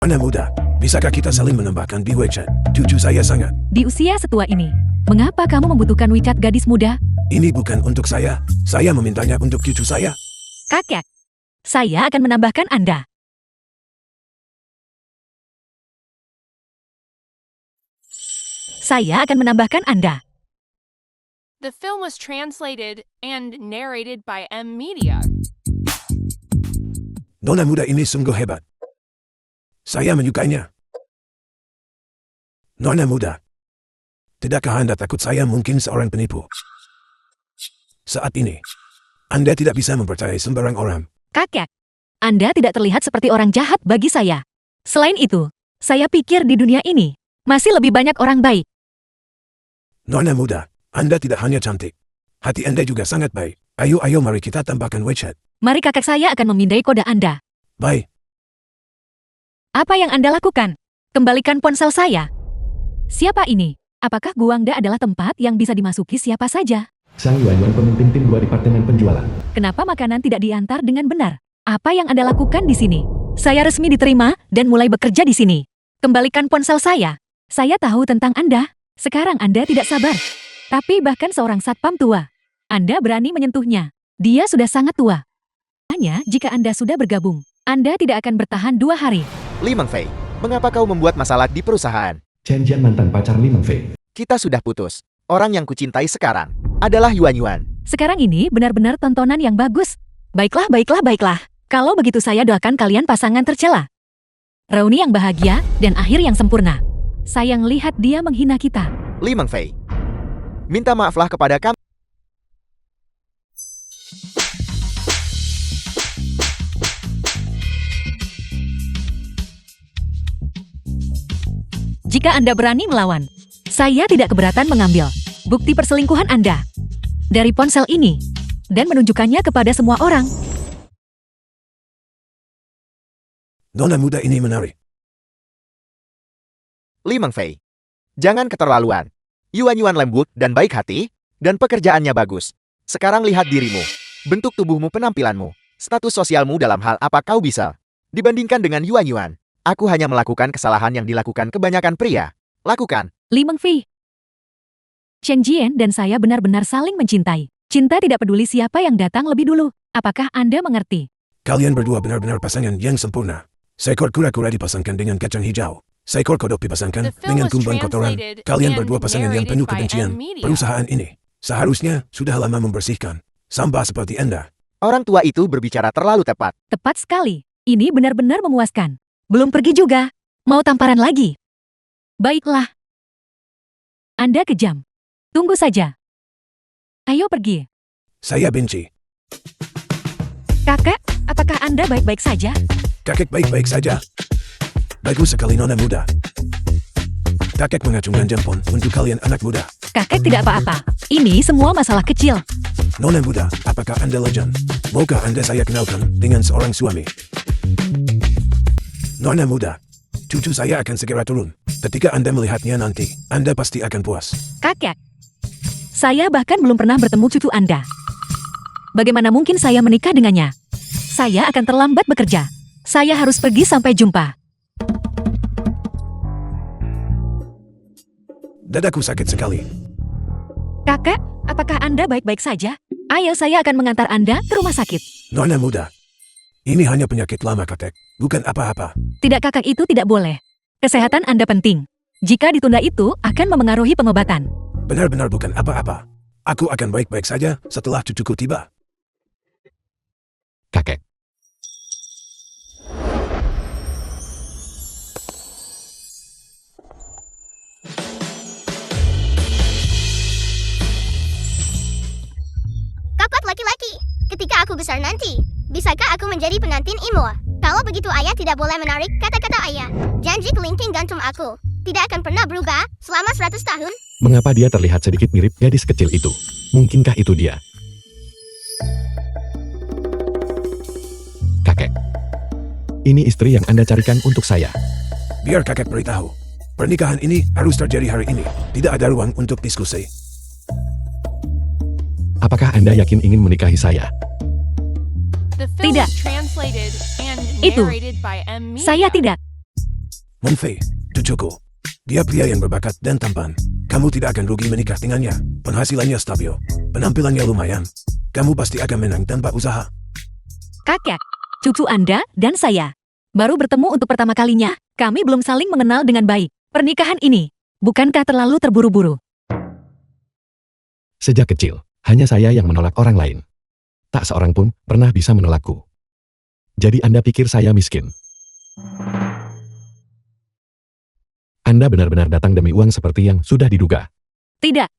Nona muda, bisakah kita saling menambahkan di WeChat? Cucu saya sangat. Di usia setua ini, mengapa kamu membutuhkan WeChat gadis muda? Ini bukan untuk saya memintanya untuk cucu saya. Kakek, saya akan menambahkan Anda. Saya akan menambahkan Anda. The film was translated and narrated by M Media. Nona muda ini sungguh hebat. Saya menyukainya. Nona muda, tidakkah Anda takut saya mungkin seorang penipu? Saat ini, Anda tidak bisa mempercayai sembarang orang. Kakek, Anda tidak terlihat seperti orang jahat bagi saya. Selain itu, saya pikir di dunia ini masih lebih banyak orang baik. Nona muda, Anda tidak hanya cantik. Hati Anda juga sangat baik. Ayo mari kita tambahkan WeChat. Mari kakek saya akan memindai kode Anda. Baik. Apa yang Anda lakukan? Kembalikan ponsel saya. Siapa ini? Apakah Guangda adalah tempat yang bisa dimasuki siapa saja? Sang Yuanyuan pemimpin tim 2 Departemen Penjualan. Kenapa makanan tidak diantar dengan benar? Apa yang Anda lakukan di sini? Saya resmi diterima dan mulai bekerja di sini. Kembalikan ponsel saya. Saya tahu tentang Anda. Sekarang Anda tidak sabar. Tapi bahkan seorang satpam tua, Anda berani menyentuhnya. Dia sudah sangat tua. Hanya jika Anda sudah bergabung, Anda tidak akan bertahan 2 hari. Li Mengfei, mengapa kau membuat masalah di perusahaan? Chen Jian mantan pacar Li Mengfei. Kita sudah putus. Orang yang kucintai sekarang adalah Yuan Yuan. Sekarang ini benar-benar tontonan yang bagus. Baiklah. Kalau begitu saya doakan kalian pasangan tercela. Reuni yang bahagia dan akhir yang sempurna. Sayang lihat dia menghina kita. Li Mengfei, minta maaflah kepada kami. Jika Anda berani melawan, saya tidak keberatan mengambil bukti perselingkuhan Anda dari ponsel ini dan menunjukkannya kepada semua orang. Nona muda ini menarik. Li Mengfei, jangan keterlaluan. Yuan Yuan lembut dan baik hati, dan pekerjaannya bagus. Sekarang lihat dirimu, bentuk tubuhmu, penampilanmu, status sosialmu, dalam hal apa kau bisa dibandingkan dengan Yuan Yuan. Aku hanya melakukan kesalahan yang dilakukan kebanyakan pria. Lakukan. Li Mengfei, Chen Jian dan saya benar-benar saling mencintai. Cinta tidak peduli siapa yang datang lebih dulu. Apakah Anda mengerti? Kalian berdua benar-benar pasangan yang sempurna. Seekor kura-kura dipasangkan dengan kacang hijau. Seekor kodok dipasangkan The film dengan was kumbang kotoran. translated Kalian and berdua pasangan yang penuh narrated by kebencian. M Media. Perusahaan ini seharusnya sudah lama membersihkan sampah seperti Anda. Orang tua itu berbicara terlalu tepat. Tepat sekali. Ini benar-benar memuaskan. Belum pergi juga. Mau tamparan lagi? Baiklah. Anda kejam. Tunggu saja. Ayo pergi. Saya benci. Kakek, apakah Anda baik-baik saja? Kakek baik-baik saja. Bagus sekali Nona muda. Kakek mengacungkan jempol untuk kalian anak muda. Kakek tidak apa-apa. Ini semua masalah kecil. Nona muda, apakah Anda legend? Maukah Anda saya kenalkan dengan seorang suami? Nona muda, cucu saya akan segera turun. Ketika Anda melihatnya nanti, Anda pasti akan puas. Kakek, saya bahkan belum pernah bertemu cucu Anda. Bagaimana mungkin saya menikah dengannya? Saya akan terlambat bekerja. Saya harus pergi, sampai jumpa. Dadaku sakit sekali. Kakek, apakah Anda baik-baik saja? Ayo, saya akan mengantar Anda ke rumah sakit. Nona muda, ini hanya penyakit lama kakek, bukan apa-apa. Tidak, kakak, itu tidak boleh. Kesehatan Anda penting. Jika ditunda itu akan memengaruhi pengobatan. Benar-benar bukan apa-apa. Aku akan baik-baik saja setelah cucuku tiba. Kakek. Kakak laki-laki, ketika aku besar nanti, bisakah aku menjadi pengantin Imo? Kalau begitu ayah tidak boleh menarik kata-kata ayah. Janji kelingking gantung aku tidak akan pernah berubah selama 100 tahun. Mengapa dia terlihat sedikit mirip gadis kecil itu? Mungkinkah itu dia? Kakek. Ini istri yang Anda carikan untuk saya. Biar kakek beritahu. Pernikahan ini harus terjadi hari ini. Tidak ada ruang untuk diskusi. Apakah Anda yakin ingin menikahi saya? The film Tidak. was translated and Itu. narrated by M Media. Saya tidak. Monfei, cucuku. Dia pria yang berbakat dan tampan. Kamu tidak akan rugi menikah dengannya. Penghasilannya stabil. Penampilannya lumayan. Kamu pasti akan menang tanpa usaha. Kakek, cucu Anda dan saya baru bertemu untuk pertama kalinya. Kami belum saling mengenal dengan baik. Pernikahan ini, bukankah terlalu terburu-buru? Sejak kecil, hanya saya yang menolak orang lain. Tak seorang pun pernah bisa menolakku. Jadi Anda pikir saya miskin? Anda benar-benar datang demi uang seperti yang sudah diduga. Tidak.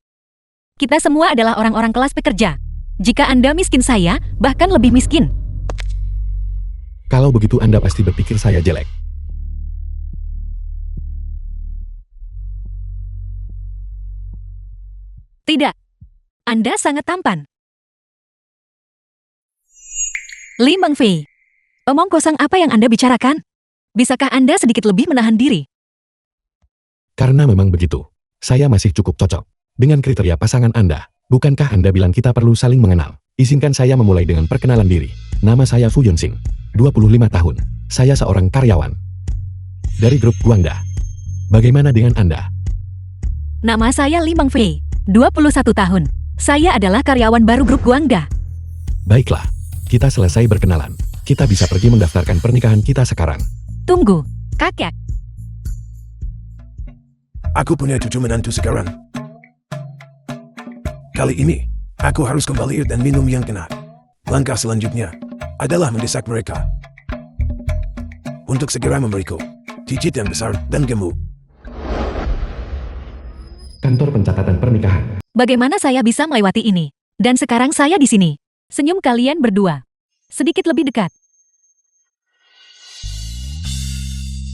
Kita semua adalah orang-orang kelas pekerja. Jika Anda miskin, saya bahkan lebih miskin. Kalau begitu Anda pasti berpikir saya jelek. Tidak. Anda sangat tampan. Li Mengfei, omong kosong apa yang Anda bicarakan? Bisakah Anda sedikit lebih menahan diri? Karena memang begitu. Saya masih cukup cocok dengan kriteria pasangan Anda. Bukankah Anda bilang kita perlu saling mengenal? Izinkan saya memulai dengan perkenalan diri. Nama saya Fu Yunxing, 25 tahun. Saya seorang karyawan dari grup Guangda. Bagaimana dengan Anda? Nama saya Li Mengfei, 21 tahun. Saya adalah karyawan baru grup Guangda. Baiklah, kita selesai berkenalan. Kita bisa pergi mendaftarkan pernikahan kita sekarang. Tunggu, kakek. Aku punya cucu menantu sekarang. Kali ini, aku harus kembali dan minum yang kena. Langkah selanjutnya adalah mendesak mereka untuk segera memberiku cicit yang besar dan gemuk. Kantor pencatatan pernikahan. Bagaimana saya bisa melewati ini? Dan sekarang saya di sini. Senyum kalian berdua. Sedikit lebih dekat.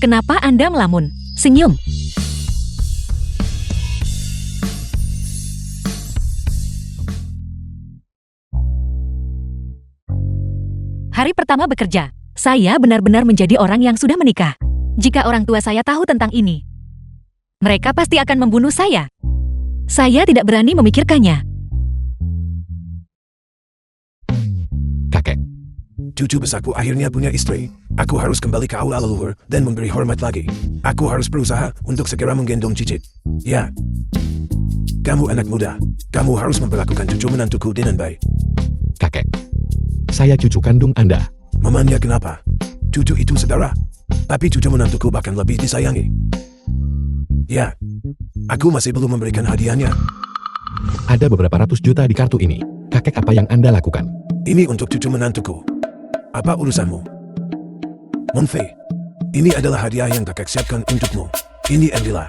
Kenapa Anda melamun? Senyum. Hari pertama bekerja, saya benar-benar menjadi orang yang sudah menikah. Jika orang tua saya tahu tentang ini, mereka pasti akan membunuh saya. Saya tidak berani memikirkannya. Kakek, Cucu besarku akhirnya punya istri. Aku harus kembali ke aula leluhur dan memberi hormat lagi. Aku harus berusaha untuk segera menggendong cicit. Ya. Kamu anak muda. Kamu harus memperlakukan cucu menantuku dengan baik. kakek. Saya cucu kandung Anda. Memangnya kenapa? Cucu itu saudara. Tapi cucu menantuku bahkan lebih disayangi. Ya. Aku masih belum memberikan hadiahnya. Ada beberapa ratus juta di kartu ini. Kakek, apa yang Anda lakukan? Ini untuk cucu menantuku. Apa urusanmu? Monfei, ini adalah hadiah yang kakek siapkan untukmu. Ini ambillah.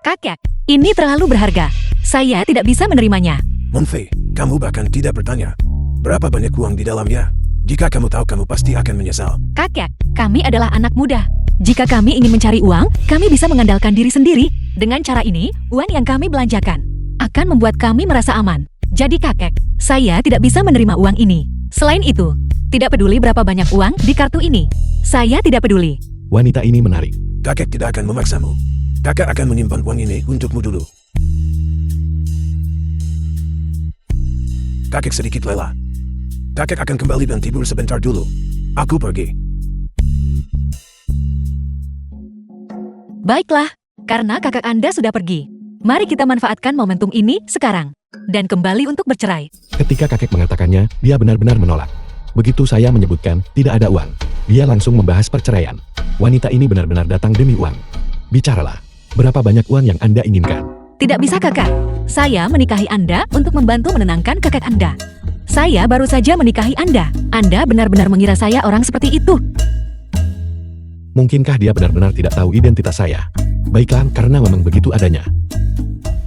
Kakek, ini terlalu berharga. Saya tidak bisa menerimanya. Monfei, kamu bahkan tidak bertanya. Berapa banyak uang di dalamnya? Jika kamu tahu, kamu pasti akan menyesal. Kakek, kami adalah anak muda. Jika kami ingin mencari uang, kami bisa mengandalkan diri sendiri. Dengan cara ini, uang yang kami belanjakan akan membuat kami merasa aman. Jadi kakek, saya tidak bisa menerima uang ini. Selain itu, tidak peduli berapa banyak uang di kartu ini. Saya tidak peduli. Wanita ini menarik. Kakek tidak akan memaksamu. Kakek akan menyimpan uang ini untukmu dulu. Kakek sedikit lelah. Kakek akan kembali dan tidur sebentar dulu. Aku pergi. Baiklah, karena kakak Anda sudah pergi. Mari kita manfaatkan momentum ini sekarang. Dan kembali untuk bercerai. Ketika kakek mengatakannya, dia benar-benar menolak. Begitu saya menyebutkan tidak ada uang, dia langsung membahas perceraian. Wanita ini benar-benar datang demi uang. Bicaralah, berapa banyak uang yang Anda inginkan? Tidak bisa kakak. Saya menikahi Anda untuk membantu menenangkan kakek Anda. Saya baru saja menikahi Anda. Anda benar-benar mengira saya orang seperti itu. Mungkinkah dia benar-benar tidak tahu identitas saya? Baiklah, karena memang begitu adanya.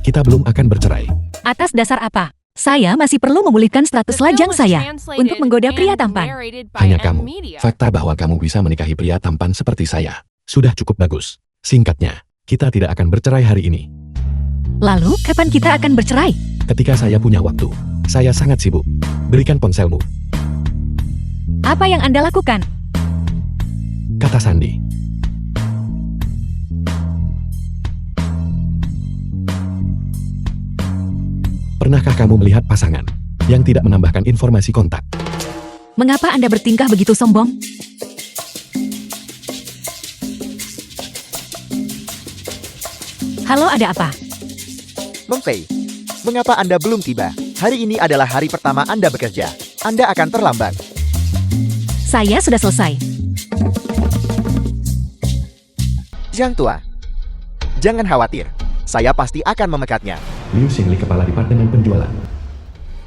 Kita belum akan bercerai. Atas dasar apa? Saya masih perlu memulihkan status lajang saya untuk menggoda pria tampan. Hanya kamu. Fakta bahwa kamu bisa menikahi pria tampan seperti saya sudah cukup bagus. Singkatnya, kita tidak akan bercerai hari ini. Lalu, kapan kita akan bercerai? Ketika saya punya waktu. Saya sangat sibuk. Berikan ponselmu, Apa yang Anda lakukan? kata Sandi. Pernahkah kamu melihat pasangan yang tidak menambahkan informasi kontak? Mengapa Anda bertingkah begitu sombong? Halo, ada apa? Meng Fei, mengapa Anda belum tiba? Hari ini adalah hari pertama Anda bekerja. Anda akan terlambat. Saya sudah selesai. Jiang Tua, jangan khawatir. Saya pasti akan memekatnya. Liu Xingli, kepala Departemen Penjualan.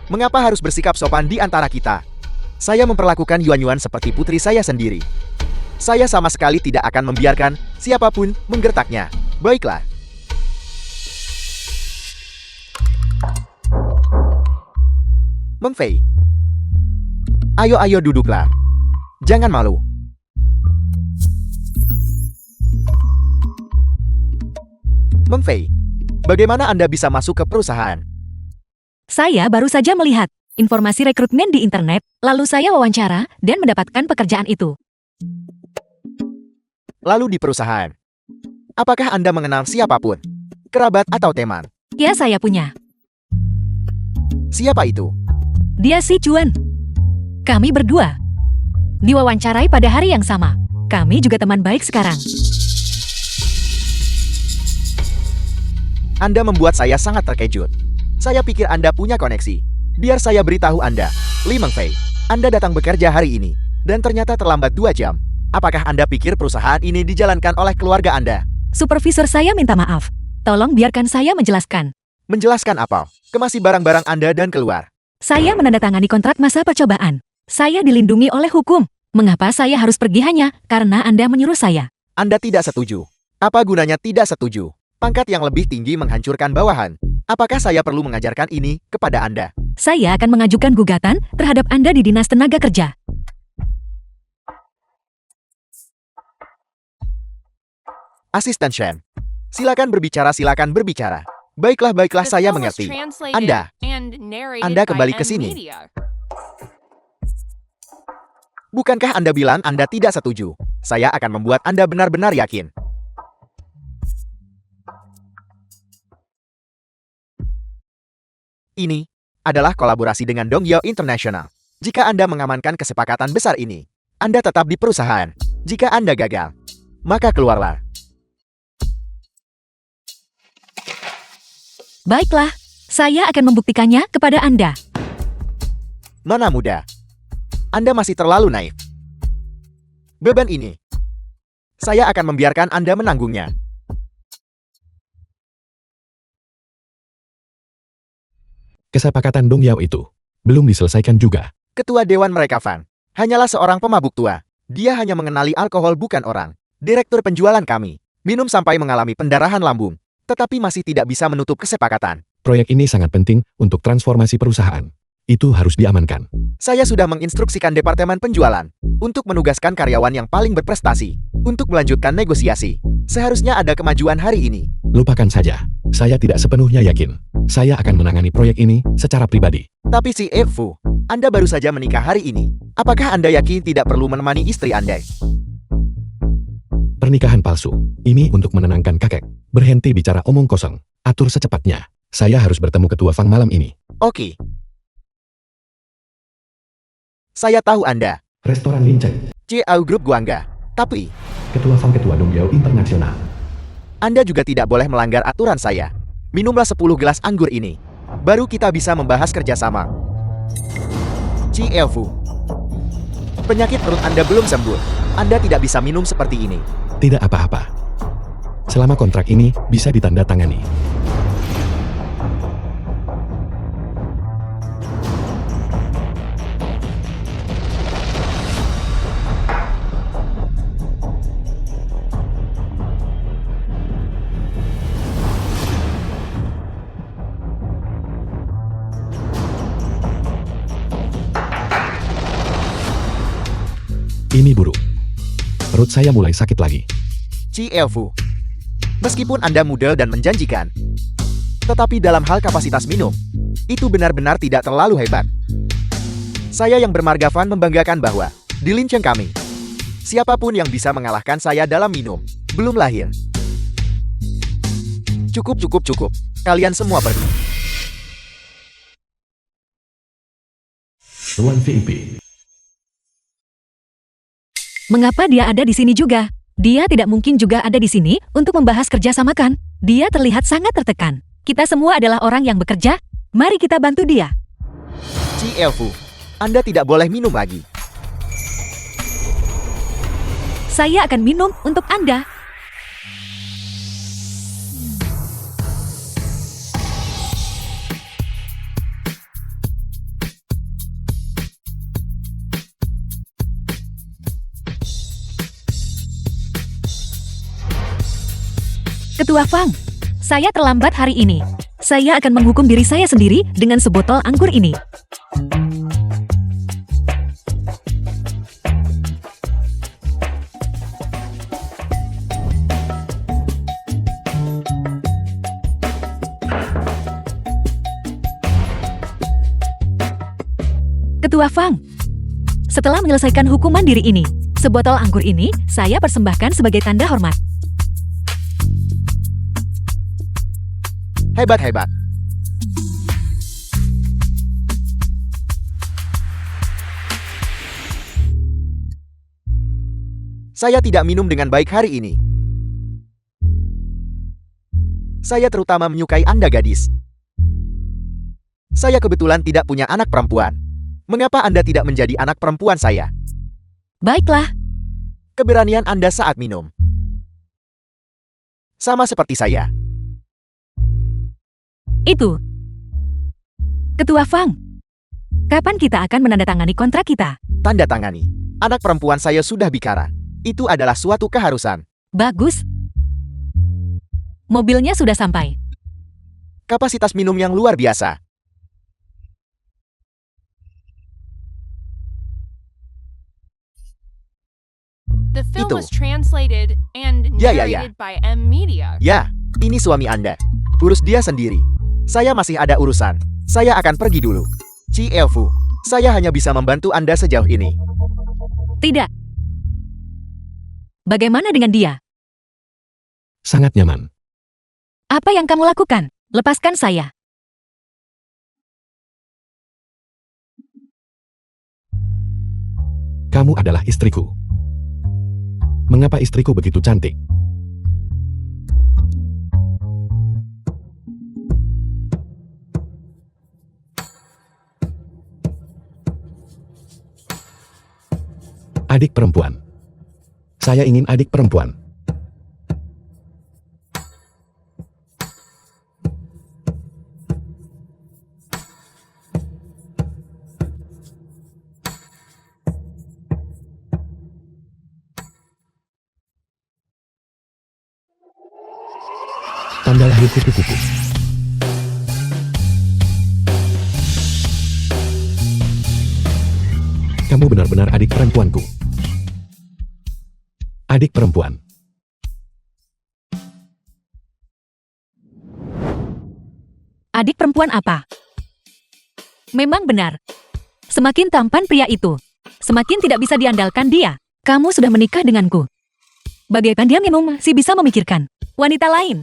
Mengapa harus bersikap sopan di antara kita? Saya memperlakukan Yuan seperti putri saya sendiri. Saya sama sekali tidak akan membiarkan siapapun menggertaknya. Baiklah. Meng Fei, ayo duduklah. Jangan malu. Meng Fei, bagaimana Anda bisa masuk ke perusahaan? Saya baru saja melihat informasi rekrutmen di internet, lalu saya wawancara dan mendapatkan pekerjaan itu. Lalu di perusahaan, apakah Anda mengenal siapapun? Kerabat atau teman? Ya, saya punya. Siapa itu? Dia si Chuan. Kami berdua diwawancarai pada hari yang sama. Kami juga teman baik sekarang. Anda membuat saya sangat terkejut. Saya pikir Anda punya koneksi. Biar saya beritahu Anda, Li Meng Fei, Anda datang bekerja hari ini, dan ternyata terlambat 2 jam. Apakah Anda pikir perusahaan ini dijalankan oleh keluarga Anda? Supervisor saya minta maaf. Tolong biarkan saya menjelaskan. Menjelaskan apa? Kemasi barang-barang Anda dan keluar. Saya menandatangani kontrak masa percobaan. Saya dilindungi oleh hukum. Mengapa saya harus pergi hanya karena Anda menyuruh saya? Anda tidak setuju. Apa gunanya tidak setuju? Pangkat yang lebih tinggi menghancurkan bawahan. Apakah saya perlu mengajarkan ini kepada Anda? Saya akan mengajukan gugatan terhadap Anda di Dinas Tenaga Kerja. Asisten Shen. Silakan berbicara. Baiklah, The saya film was mengerti. translated Anda and narrated Anda by kembali ke M sini. Media. Bukankah Anda bilang Anda tidak setuju? Saya akan membuat Anda benar-benar yakin. Ini adalah kolaborasi dengan Dongyao International. Jika Anda mengamankan kesepakatan besar ini, Anda tetap di perusahaan. Jika Anda gagal, maka keluarlah. Baiklah, saya akan membuktikannya kepada Anda. Nona muda, Anda masih terlalu naif. Beban ini, saya akan membiarkan Anda menanggungnya. Kesepakatan Dongyao itu belum diselesaikan juga. Ketua Dewan mereka Fan hanyalah seorang pemabuk tua. Dia hanya mengenali alkohol, bukan orang. Direktur penjualan kami minum sampai mengalami pendarahan lambung, tetapi masih tidak bisa menutup kesepakatan. Proyek ini sangat penting untuk transformasi perusahaan. Itu harus diamankan. Saya sudah menginstruksikan Departemen Penjualan untuk menugaskan karyawan yang paling berprestasi untuk melanjutkan negosiasi. Seharusnya ada kemajuan hari ini. Lupakan saja. Saya tidak sepenuhnya yakin. Saya akan menangani proyek ini secara pribadi. Tapi si Fu, Anda baru saja menikah hari ini. Apakah Anda yakin tidak perlu menemani istri Anda? Pernikahan palsu. Ini untuk menenangkan kakek. Berhenti bicara omong kosong. Atur secepatnya. Saya harus bertemu ketua Fang malam ini. Oke. Saya tahu Anda, Restoran Linceng. Ciao Group Guangga. Tapi, Ketua Fang, Ketua Dongyao Internasional. Anda juga tidak boleh melanggar aturan saya. Minumlah 10 gelas anggur ini. Baru kita bisa membahas kerjasama. Fu, penyakit perut Anda belum sembuh. Anda tidak bisa minum seperti ini. Tidak apa-apa. Selama kontrak ini bisa ditandatangani. Ini buruk. Perut saya mulai sakit lagi. Fu, meskipun Anda muda dan menjanjikan, tetapi dalam hal kapasitas minum, itu benar-benar tidak terlalu hebat. Saya yang bermarga Fan membanggakan bahwa di Linceng kami, siapapun yang bisa mengalahkan saya dalam minum, belum lahir. Cukup. Kalian semua pergi. Tuan VIP. Mengapa dia ada di sini juga? Dia tidak mungkin juga ada di sini untuk membahas kerjasama, kan? Dia terlihat sangat tertekan. Kita semua adalah orang yang bekerja. Mari kita bantu dia. Ci Elfu, Anda tidak boleh minum lagi. Saya akan minum untuk Anda. Ketua Fang, saya terlambat hari ini. Saya akan menghukum diri saya sendiri dengan sebotol anggur ini. Ketua Fang, setelah menyelesaikan hukuman diri ini, sebotol anggur ini saya persembahkan sebagai tanda hormat. Hebat-hebat. Saya tidak minum dengan baik hari ini. Saya terutama menyukai Anda, gadis. Saya kebetulan tidak punya anak perempuan. Mengapa Anda tidak menjadi anak perempuan saya? Baiklah, Keberanian Anda saat minum. Sama seperti saya. itu. Ketua Fang, kapan kita akan menandatangani kontrak kita? Tanda tangani. Anak perempuan saya sudah bicara. Itu adalah suatu keharusan. Bagus. Mobilnya sudah sampai. Kapasitas minum yang luar biasa. The film Itu. was translated and Ya, ya, narrated ya. by M Media. Ya, ini suami Anda. Urus dia sendiri. Saya masih ada urusan. Saya akan pergi dulu. Ci Elfu, saya hanya bisa membantu Anda sejauh ini. Tidak. Bagaimana dengan dia? Sangat nyaman. Apa yang kamu lakukan? Lepaskan saya. Kamu adalah istriku. Mengapa istriku begitu cantik? Adik perempuan. Saya ingin adik perempuan. Tanda lahir kupu-kupu. Kamu benar-benar adik perempuanku. Adik perempuan. Adik perempuan apa? Memang benar. Semakin tampan pria itu, semakin tidak bisa diandalkan dia. Kamu sudah menikah denganku. Bagaikan dia minum masih bisa memikirkan wanita lain.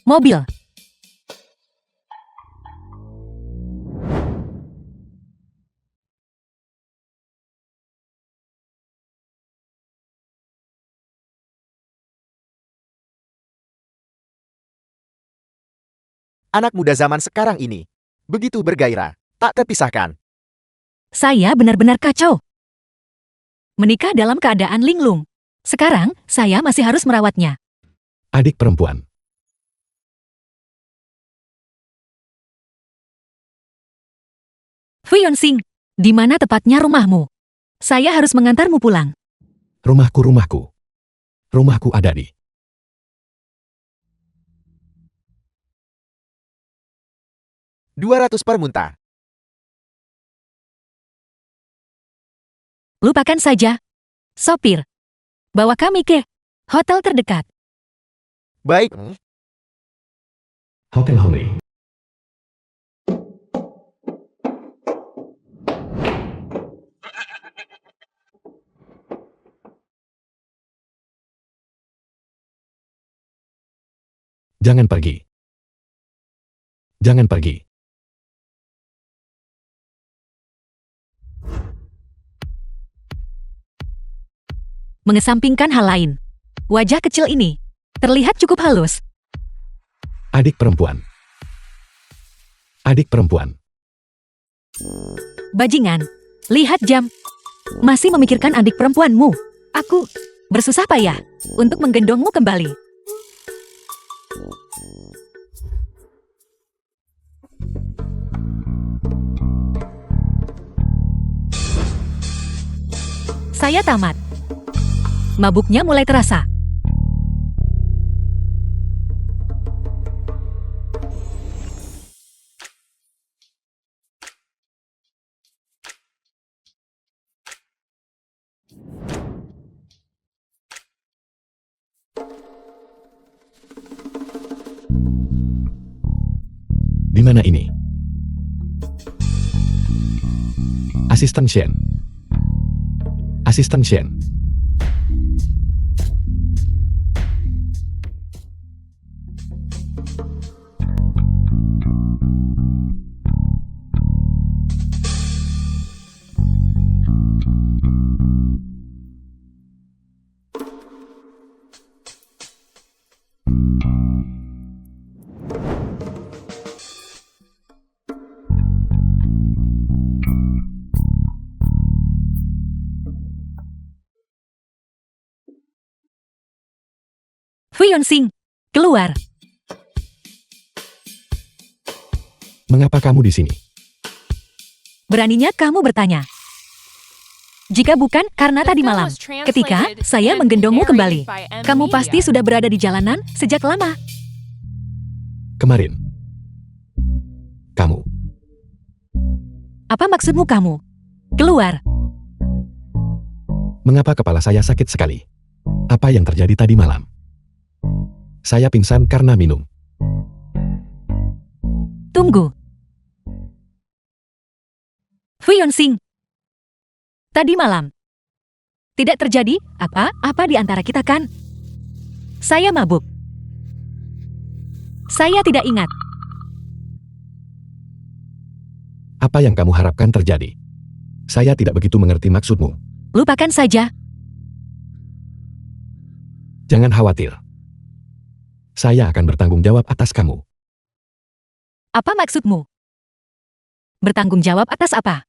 Mobil. Anak muda zaman sekarang ini begitu bergairah, tak terpisahkan. Saya benar-benar kacau. Menikah dalam keadaan linglung. Sekarang, saya masih harus merawatnya. Adik perempuan. Fuyonsing, di mana tepatnya rumahmu? Saya harus mengantarmu pulang. Rumahku. Rumahku ada di 200 per munta. Lupakan saja. Sopir, bawa kami ke hotel terdekat. Baik. Hotel Honri. Jangan pergi. Jangan pergi. Mengesampingkan hal lain. Wajah kecil ini Terlihat cukup halus. Adik perempuan. Adik perempuan. Bajingan. Lihat jam. Masih memikirkan adik perempuanmu. Aku bersusah payah untuk menggendongmu kembali. Saya tamat. Mabuknya mulai terasa. Di mana ini? Asisten Shen. Asisten Shen. Fuyonsing, keluar. Mengapa kamu di sini? Beraninya kamu bertanya. Jika bukan karena The tadi film malam, was translated ketika saya and menggendongmu narrated kembali, by M. kamu Media. pasti sudah berada di jalanan sejak lama. Kemarin. Kamu. Apa maksudmu kamu? Keluar. Mengapa kepala saya sakit sekali? Apa yang terjadi tadi malam? Saya pingsan karena minum. Tunggu. Fuyonsing. Tadi malam. Tidak terjadi apa-apa di antara kita kan? Saya mabuk. Saya tidak ingat. Apa yang kamu harapkan terjadi? Saya tidak begitu mengerti maksudmu. Lupakan saja. Jangan khawatir. Saya akan bertanggung jawab atas kamu. Apa maksudmu? Bertanggung jawab atas apa?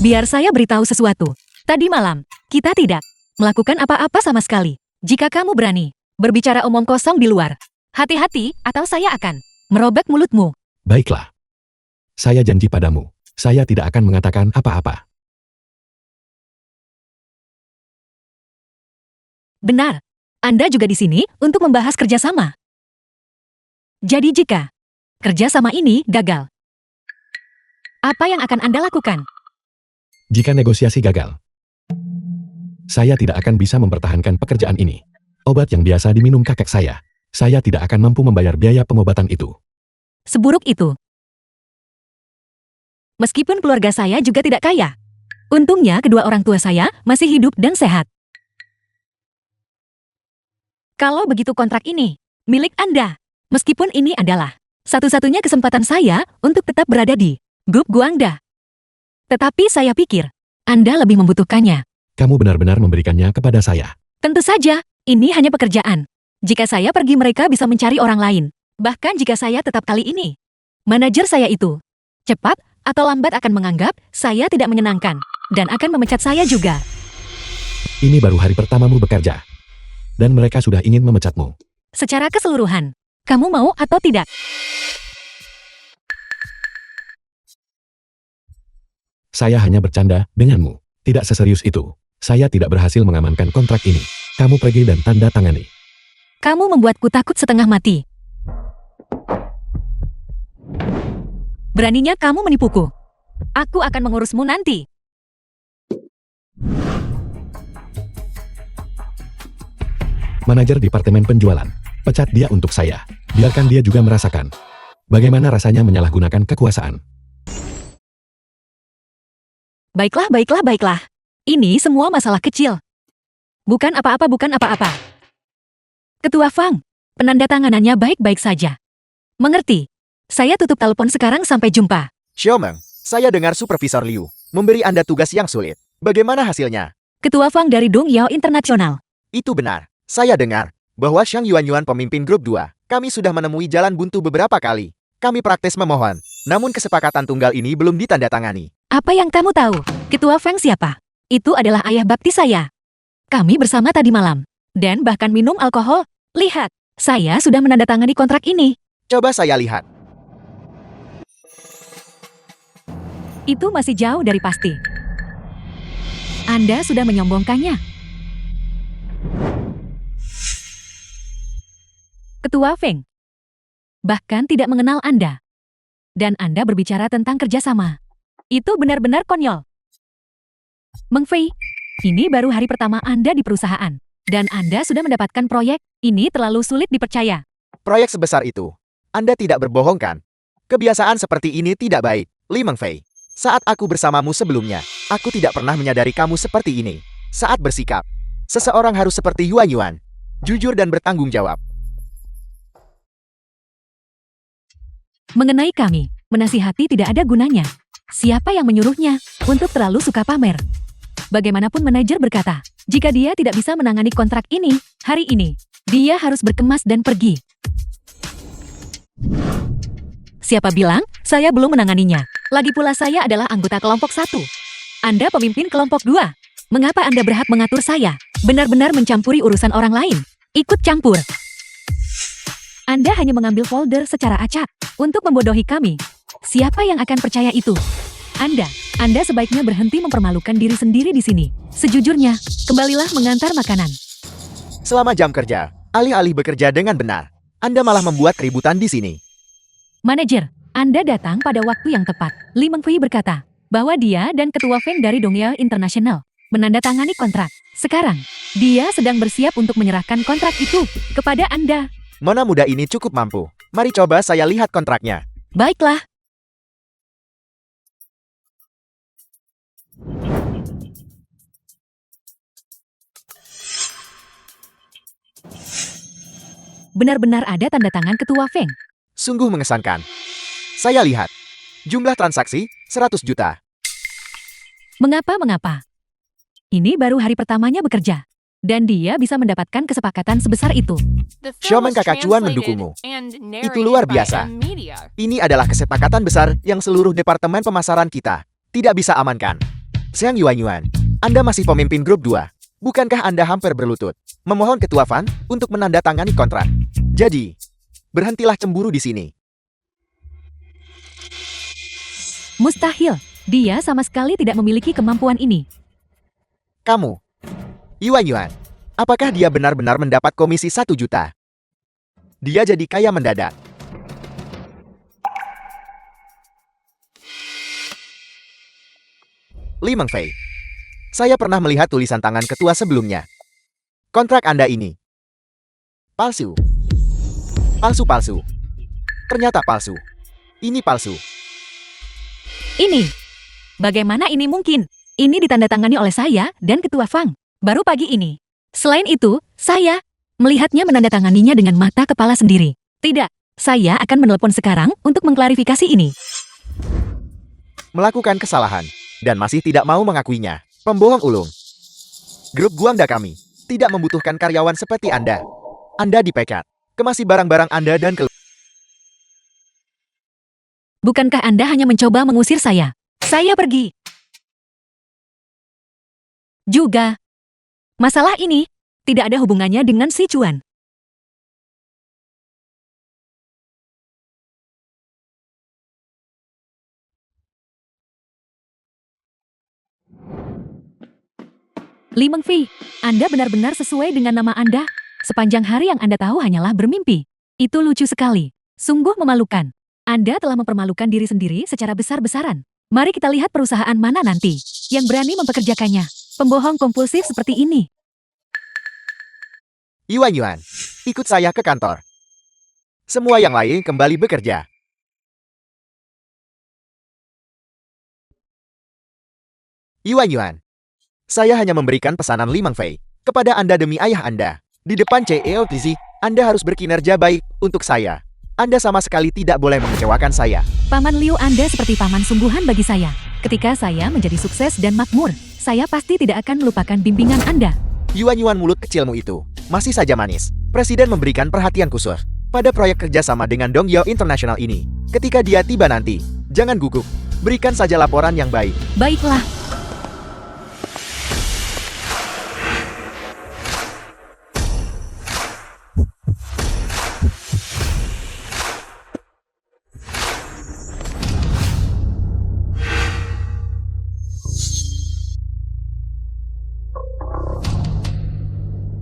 Biar saya beritahu sesuatu. Tadi malam, kita tidak melakukan apa-apa sama sekali. Jika kamu berani berbicara omong kosong di luar, hati-hati atau saya akan merobek mulutmu. Baiklah. Saya janji padamu, saya tidak akan mengatakan apa-apa. Benar. Anda juga di sini untuk membahas kerjasama. Jadi jika kerjasama ini gagal, apa yang akan Anda lakukan? Jika negosiasi gagal, saya tidak akan bisa mempertahankan pekerjaan ini. Obat yang biasa diminum kakek saya tidak akan mampu membayar biaya pengobatan itu. Seburuk itu. Meskipun keluarga saya juga tidak kaya. Untungnya kedua orang tua saya masih hidup dan sehat. Kalau begitu kontrak ini milik Anda. Meskipun ini adalah satu-satunya kesempatan saya untuk tetap berada di Gup Guangda. Tetapi saya pikir Anda lebih membutuhkannya. Kamu benar-benar memberikannya kepada saya. Tentu saja, ini hanya pekerjaan. Jika saya pergi mereka bisa mencari orang lain. Bahkan jika saya tetap kali ini. Manajer saya itu cepat atau lambat akan menganggap saya tidak menyenangkan. Dan akan memecat saya juga. Ini baru hari pertamamu bekerja. Dan mereka sudah ingin memecatmu. Secara keseluruhan, kamu mau atau tidak? Saya hanya bercanda denganmu. Tidak seserius itu. Saya tidak berhasil mengamankan kontrak ini. Kamu pergi dan tanda tangani. Kamu membuatku takut setengah mati. Beraninya kamu menipuku. Aku akan mengurusmu nanti. Manajer Departemen Penjualan. Pecat dia untuk saya. Biarkan dia juga merasakan bagaimana rasanya menyalahgunakan kekuasaan. Baiklah. Ini semua masalah kecil. Bukan apa-apa, bukan apa-apa. Ketua Fang, penandatanganannya baik-baik saja. Mengerti? Saya tutup telepon sekarang, sampai jumpa. Xiaomeng, saya dengar Supervisor Liu memberi Anda tugas yang sulit. Bagaimana hasilnya? Ketua Fang dari Dong Yao Internasional. Itu benar. Saya dengar bahwa Xiang Yuanyuan pemimpin grup 2. Kami sudah menemui jalan buntu beberapa kali. Kami praktis memohon, namun kesepakatan tunggal ini belum ditandatangani. Apa yang kamu tahu? Ketua Fang siapa? Itu adalah ayah baptis saya. Kami bersama tadi malam. Dan bahkan minum alkohol. Lihat, saya sudah menandatangani kontrak ini. Coba saya lihat. Itu masih jauh dari pasti. Anda sudah menyombongkannya. Ketua Feng bahkan tidak mengenal Anda. Dan Anda berbicara tentang kerjasama. Itu benar-benar konyol. Meng Fei, ini baru hari pertama Anda di perusahaan. Dan Anda sudah mendapatkan proyek. Ini terlalu sulit dipercaya. Proyek sebesar itu. Anda tidak berbohong kan? Kebiasaan seperti ini tidak baik, Li Mengfei. Saat aku bersamamu sebelumnya, aku tidak pernah menyadari kamu seperti ini. Saat bersikap, seseorang harus seperti Yuanyuan. Jujur dan bertanggung jawab. Mengenai kami, menasihati tidak ada gunanya. Siapa yang menyuruhnya untuk terlalu suka pamer? Bagaimanapun manajer berkata, jika dia tidak bisa menangani kontrak ini, hari ini, dia harus berkemas dan pergi. Siapa bilang saya belum menanganinya? Lagi pula saya adalah anggota kelompok 1. Anda pemimpin kelompok 2. Mengapa Anda berhak mengatur saya? Benar-benar mencampuri urusan orang lain. Ikut campur. Anda hanya mengambil folder secara acak untuk membodohi kami. Siapa yang akan percaya itu? Anda sebaiknya berhenti mempermalukan diri sendiri di sini. Sejujurnya, kembalilah mengantar makanan. Selama jam kerja, alih-alih bekerja dengan benar, Anda malah membuat keributan di sini. Manajer, Anda datang pada waktu yang tepat. Li Mengfei berkata bahwa dia dan Ketua Feng dari Dong Yao International menandatangani kontrak. Sekarang, dia sedang bersiap untuk menyerahkan kontrak itu kepada Anda. Nona muda ini cukup mampu. Mari coba saya lihat kontraknya. Baiklah. Benar-benar ada tanda tangan Ketua Feng. Sungguh mengesankan. Saya lihat. Jumlah transaksi, 100 juta. Mengapa? Ini baru hari pertamanya bekerja. Dan dia bisa mendapatkan kesepakatan sebesar itu. The Xiaomeng film was kakak cuan translated mendukungmu. and Itu luar narrated by biasa. M Media. Ini adalah kesepakatan besar yang seluruh departemen pemasaran kita tidak bisa amankan. Xiang Yuanyuan, Anda masih pemimpin grup 2. Bukankah Anda hampir berlutut memohon Ketua Fan untuk menandatangani kontrak? Jadi, berhentilah cemburu di sini. Mustahil. Dia sama sekali tidak memiliki kemampuan ini. Kamu, Yuanyuan, apakah dia benar-benar mendapat komisi 1 juta? Dia jadi kaya mendadak. Li Mengfei, saya pernah melihat tulisan tangan ketua sebelumnya. Kontrak Anda ini palsu. Palsu. Ternyata palsu. Ini palsu. Ini. Bagaimana ini mungkin? Ini ditandatangani oleh saya dan Ketua Fang. Baru pagi ini. Selain itu, saya melihatnya menandatanganinya dengan mata kepala sendiri. Tidak, saya akan menelepon sekarang untuk mengklarifikasi ini. Melakukan kesalahan dan masih tidak mau mengakuinya. Pembohong ulung. Grup Guangda kami tidak membutuhkan karyawan seperti Anda. Anda dipecat. Kemasi barang-barang Anda dan Bukankah Anda hanya mencoba mengusir saya? Saya pergi. Juga. Masalah ini tidak ada hubungannya dengan si Cuan. Li Mengfei, Anda benar-benar sesuai dengan nama Anda. Sepanjang hari yang Anda tahu hanyalah bermimpi. Itu lucu sekali. Sungguh memalukan. Anda telah mempermalukan diri sendiri secara besar-besaran. Mari kita lihat perusahaan mana nanti yang berani mempekerjakannya. Pembohong kompulsif seperti ini. Yuanyuan, ikut saya ke kantor. Semua yang lain kembali bekerja. Yuanyuan, saya hanya memberikan pesanan Li Mengfei. kepada Anda demi ayah Anda. Di depan CEO Lizzie, Anda harus berkinerja baik untuk saya. Anda sama sekali tidak boleh mengecewakan saya. Paman Liu, Anda seperti paman sungguhan bagi saya. Ketika saya menjadi sukses dan makmur, saya pasti tidak akan melupakan bimbingan Anda. Yuan-yuan mulut kecilmu itu masih saja manis. Presiden memberikan perhatian khusus pada proyek kerjasama dengan Dongyao International ini. Ketika dia tiba nanti, jangan gugup. Berikan saja laporan yang baik. Baiklah.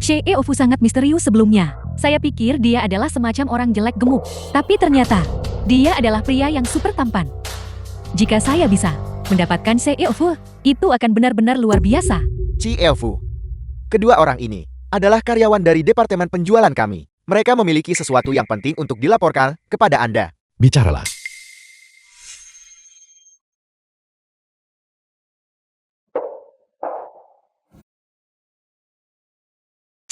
CEO Fu sangat misterius sebelumnya. Saya pikir dia adalah semacam orang jelek gemuk, tapi ternyata dia adalah pria yang super tampan. Jika saya bisa mendapatkan CEO Fu, itu akan benar-benar luar biasa. CEO Fu. Kedua orang ini adalah karyawan dari departemen penjualan kami. Mereka memiliki sesuatu yang penting untuk dilaporkan kepada Anda. Bicaralah.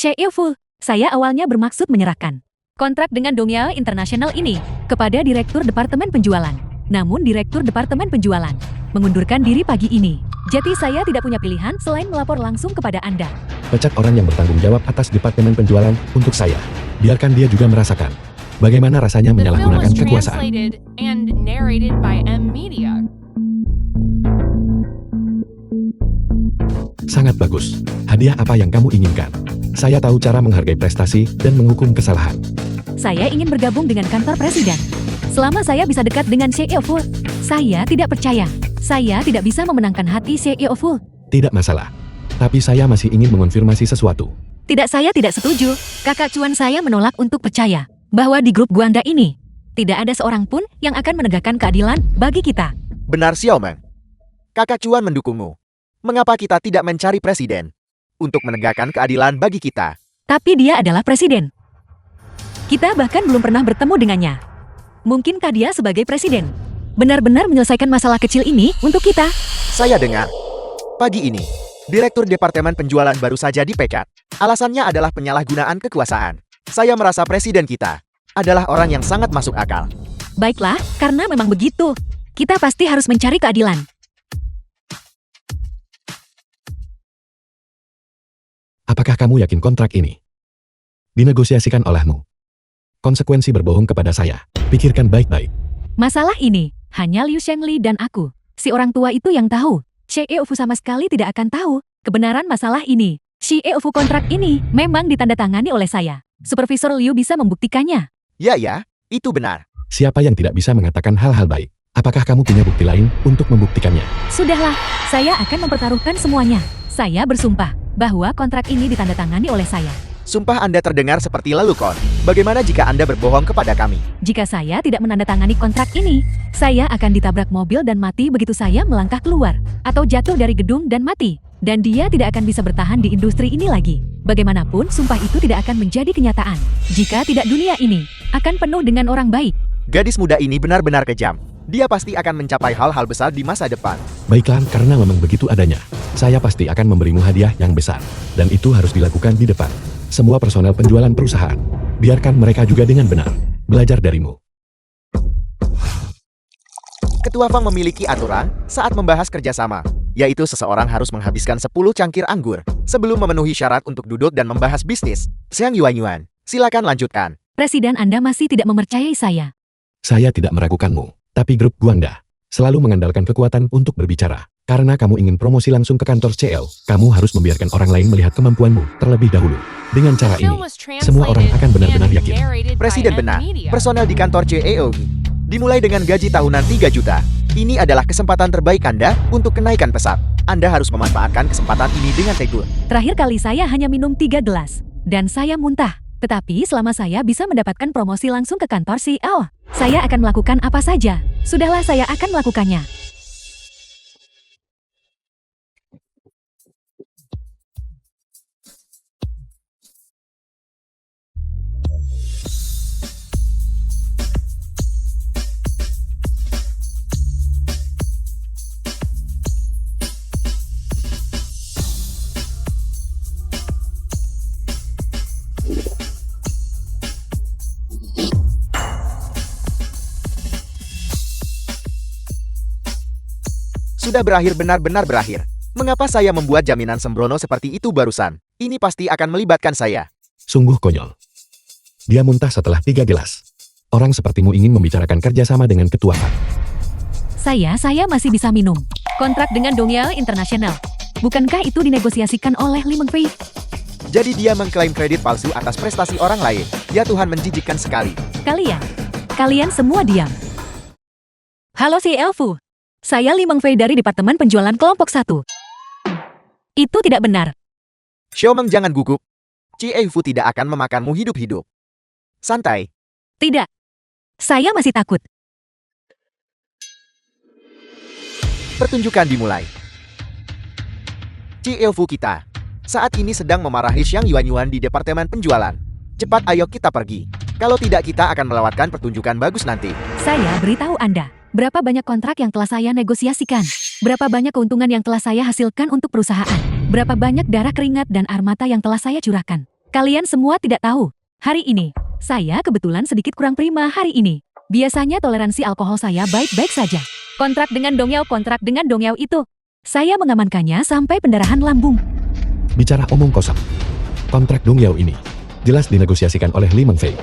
CEO Fu, saya awalnya bermaksud menyerahkan kontrak dengan Dongyao International ini kepada Direktur Departemen Penjualan. Namun Direktur Departemen Penjualan mengundurkan diri pagi ini. Jadi saya tidak punya pilihan selain melapor langsung kepada Anda. Pecat orang yang bertanggung jawab atas Departemen Penjualan untuk saya. Biarkan dia juga merasakan bagaimana rasanya The film menyalahgunakan was kekuasaan. translated and narrated by M Media. Sangat bagus. Hadiah apa yang kamu inginkan? Saya tahu cara menghargai prestasi dan menghukum kesalahan. Saya ingin bergabung dengan kantor presiden. Selama saya bisa dekat dengan CEO Fu, saya tidak percaya. Saya tidak bisa memenangkan hati CEO Fu. Tidak masalah. Tapi saya masih ingin mengonfirmasi sesuatu. Tidak, saya tidak setuju. Kakak cuan saya menolak untuk percaya bahwa di grup Guanda ini tidak ada seorang pun yang akan menegakkan keadilan bagi kita. Benar, Xiaomeng. Kakak Cuan mendukungmu. Mengapa kita tidak mencari presiden untuk menegakkan keadilan bagi kita? Tapi dia adalah presiden. Kita bahkan belum pernah bertemu dengannya. Mungkinkah dia sebagai presiden benar-benar menyelesaikan masalah kecil ini untuk kita? Saya dengar pagi ini Direktur Departemen Penjualan baru saja dipecat. Alasannya adalah penyalahgunaan kekuasaan. Saya merasa presiden kita adalah orang yang sangat masuk akal. Baiklah, karena memang begitu. Kita pasti harus mencari keadilan. Apakah kamu yakin kontrak ini dinegosiasikan olehmu? Konsekuensi berbohong kepada saya. Pikirkan baik-baik. Masalah ini hanya Liu Shengli dan aku, si orang tua itu yang tahu. CEO Fu sama sekali tidak akan tahu kebenaran masalah ini. CEO Fu, kontrak ini memang ditandatangani oleh saya. Supervisor Liu bisa membuktikannya. Ya, itu benar. Siapa yang tidak bisa mengatakan hal-hal baik? Apakah kamu punya bukti lain untuk membuktikannya? Sudahlah, saya akan mempertaruhkan semuanya. Saya bersumpah bahwa kontrak ini ditandatangani oleh saya. Sumpah Anda terdengar seperti lelukon. Bagaimana jika Anda berbohong kepada kami? Jika saya tidak menandatangani kontrak ini, saya akan ditabrak mobil dan mati begitu saya melangkah keluar, atau jatuh dari gedung dan mati. Dan dia tidak akan bisa bertahan di industri ini lagi. Bagaimanapun, sumpah itu tidak akan menjadi kenyataan. Jika tidak, dunia ini akan penuh dengan orang baik. Gadis muda ini benar-benar kejam. Dia pasti akan mencapai hal-hal besar di masa depan. Baiklah, karena memang begitu adanya. Saya pasti akan memberimu hadiah yang besar. Dan itu harus dilakukan di depan semua personel penjualan perusahaan. Biarkan mereka juga dengan benar belajar darimu. Ketua Fang memiliki aturan saat membahas kerjasama, yaitu seseorang harus menghabiskan 10 cangkir anggur sebelum memenuhi syarat untuk duduk dan membahas bisnis. Xiang Yuan, silakan lanjutkan. Presiden Anda masih tidak mempercayai saya. Saya tidak meragukanmu, tapi grup Guanda selalu mengandalkan kekuatan untuk berbicara. Karena kamu ingin promosi langsung ke kantor CL, kamu harus membiarkan orang lain melihat kemampuanmu terlebih dahulu. Dengan cara ini, semua orang akan benar-benar yakin. Presiden benar. Personel di kantor CEO dimulai dengan gaji tahunan 3 juta. Ini adalah kesempatan terbaik Anda untuk kenaikan pesat. Anda harus memanfaatkan kesempatan ini dengan tegur. Terakhir kali saya hanya minum 3 gelas, dan saya muntah. Tetapi selama saya bisa mendapatkan promosi langsung ke kantor CEO, saya akan melakukan apa saja. Sudahlah, saya akan melakukannya. Sudah berakhir, benar-benar berakhir. Mengapa saya membuat jaminan sembrono seperti itu barusan? Ini pasti akan melibatkan saya. Sungguh konyol. Dia muntah setelah 3 gelas. Orang sepertimu ingin membicarakan kerjasama dengan ketua FAT. Saya masih bisa minum. Kontrak dengan Dongyao International. Bukankah itu dinegosiasikan oleh Lee Mengfei? Jadi dia mengklaim kredit palsu atas prestasi orang lain. Ya Tuhan, menjijikkan sekali. Kalian semua diam. Halo CEO Fu. Saya Lee Mengfei dari Departemen Penjualan Kelompok 1. Itu tidak benar. Xiaomeng, jangan gugup. Cie Fu tidak akan memakanmu hidup-hidup. Santai. Tidak. Saya masih takut. Pertunjukan dimulai. Cie Fu kita saat ini sedang memarahi Xiang Yuanyuan di Departemen Penjualan. Cepat ayo kita pergi. Kalau tidak kita akan melewatkan pertunjukan bagus nanti. Saya beritahu Anda, berapa banyak kontrak yang telah saya negosiasikan. Berapa banyak keuntungan yang telah saya hasilkan untuk perusahaan. Berapa banyak darah keringat dan air mata yang telah saya curahkan. Kalian semua tidak tahu. Hari ini, saya kebetulan sedikit kurang prima hari ini. Biasanya toleransi alkohol saya baik-baik saja. Kontrak dengan Dongyao itu. Saya mengamankannya sampai pendarahan lambung. Bicara omong kosong. Kontrak Dongyao ini jelas dinegosiasikan oleh Lee Mengfei,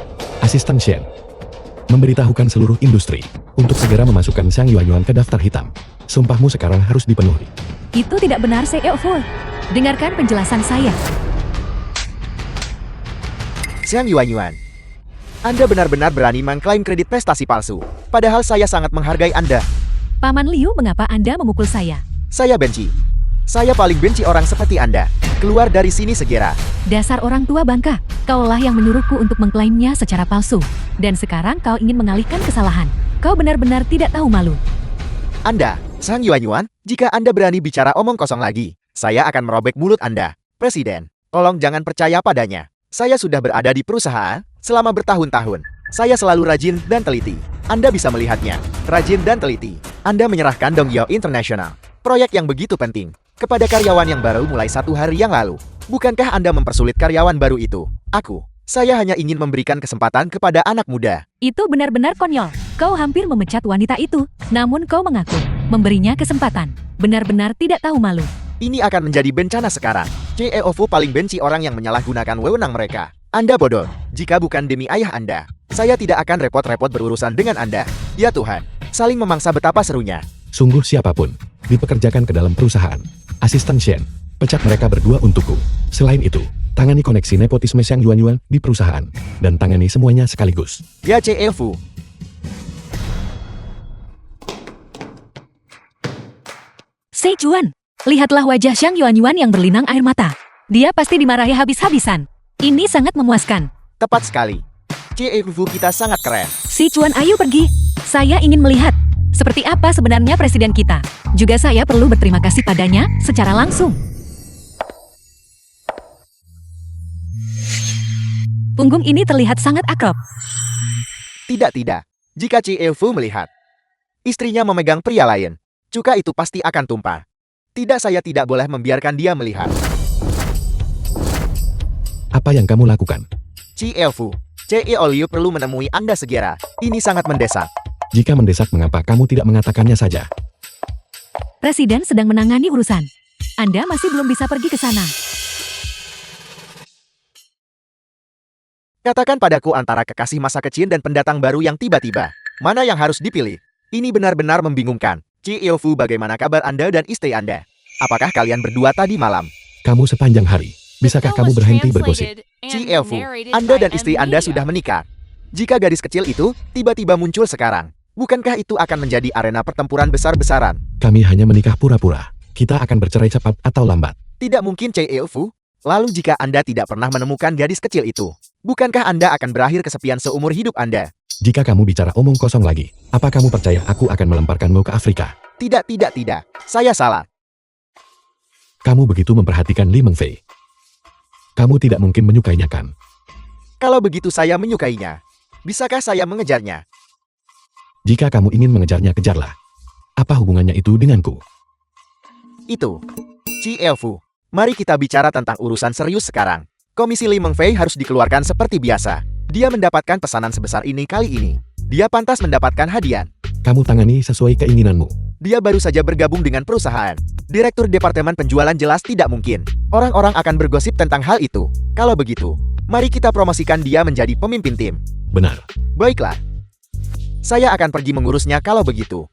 asisten Shen. Memberitahukan seluruh industri untuk segera memasukkan Xiang Yuanyuan ke daftar hitam. Sumpahmu sekarang harus dipenuhi. Itu tidak benar, CEO Fu. Dengarkan penjelasan saya. Xiang Yuanyuan, Anda benar-benar berani mengklaim kredit prestasi palsu. Padahal saya sangat menghargai Anda. Paman Liu, mengapa Anda memukul saya? Saya benci. Saya paling benci orang seperti Anda. Keluar dari sini segera. Dasar orang tua bangka, kaulah yang menyuruhku untuk mengklaimnya secara palsu. Dan sekarang kau ingin mengalihkan kesalahan. Kau benar-benar tidak tahu malu. Anda, Xiang Yuanyuan, jika Anda berani bicara omong kosong lagi, saya akan merobek mulut Anda. Presiden, tolong jangan percaya padanya. Saya sudah berada di perusahaan selama bertahun-tahun. Saya selalu rajin dan teliti. Anda bisa melihatnya. Rajin dan teliti. Anda menyerahkan Dongyao International, proyek yang begitu penting, kepada karyawan yang baru mulai 1 hari yang lalu. Bukankah Anda mempersulit karyawan baru itu? Saya hanya ingin memberikan kesempatan kepada anak muda. Itu benar-benar konyol. Kau hampir memecat wanita itu, namun kau mengaku memberinya kesempatan. Benar-benar tidak tahu malu. Ini akan menjadi bencana sekarang. CEO Fu paling benci orang yang menyalahgunakan wewenang mereka. Anda bodoh. Jika bukan demi ayah Anda, saya tidak akan repot-repot berurusan dengan Anda. Ya Tuhan, saling memangsa betapa serunya. Sungguh siapapun dipekerjakan ke dalam perusahaan. Asisten Shen, pecat mereka berdua untukku. Selain itu, tangani koneksi nepotisme Xiang Yuanyuan di perusahaan. Dan tangani semuanya sekaligus. Ya CEO Fu. Seijuan, lihatlah wajah Xiang Yuanyuan yang berlinang air mata. Dia pasti dimarahi habis-habisan. Ini sangat memuaskan. Tepat sekali. CEO Fu kita sangat keren. Sichuan, ayo pergi. Saya ingin melihat seperti apa sebenarnya presiden kita. Juga saya perlu berterima kasih padanya secara langsung. Punggung ini terlihat sangat akrab. Tidak. Jika CEO Fu melihat istrinya memegang pria lain, cuka itu pasti akan tumpah. Tidak, saya tidak boleh membiarkan dia melihat. Apa yang kamu lakukan? CEO Fu, CEO Liu perlu menemui Anda segera. Ini sangat mendesak. Jika mendesak, mengapa kamu tidak mengatakannya saja? Presiden sedang menangani urusan. Anda masih belum bisa pergi ke sana. Katakan padaku antara kekasih masa kecil dan pendatang baru yang tiba-tiba. Mana yang harus dipilih? Ini benar-benar membingungkan. CEO Fu, bagaimana kabar Anda dan istri Anda? Apakah kalian berdua tadi malam? Kamu sepanjang hari. Bisakah kamu berhenti bergosip? CEO Fu, Anda dan istri Anda sudah menikah. Jika gadis kecil itu tiba-tiba muncul sekarang, bukankah itu akan menjadi arena pertempuran besar-besaran? Kami hanya menikah pura-pura. Kita akan bercerai cepat atau lambat. Tidak mungkin, CEO Fu. Lalu jika Anda tidak pernah menemukan gadis kecil itu, bukankah Anda akan berakhir kesepian seumur hidup Anda? Jika kamu bicara omong kosong lagi, apa kamu percaya aku akan melemparkanmu ke Afrika? Tidak. Saya salah. Kamu begitu memperhatikan Lee Mengfei. Kamu tidak mungkin menyukainya, kan? Kalau begitu saya menyukainya. Bisakah saya mengejarnya? Jika kamu ingin mengejarnya, kejarlah. Apa hubungannya itu denganku? Itu. CEO Fu, mari kita bicara tentang urusan serius sekarang. Komisi Lee Mengfei harus dikeluarkan seperti biasa. Dia mendapatkan pesanan sebesar ini kali ini. Dia pantas mendapatkan hadiah. Kamu tangani sesuai keinginanmu. Dia baru saja bergabung dengan perusahaan. Direktur Departemen Penjualan jelas tidak mungkin. Orang-orang akan bergosip tentang hal itu. Kalau begitu, mari kita promosikan dia menjadi pemimpin tim. Benar. Baiklah. Saya akan pergi mengurusnya kalau begitu.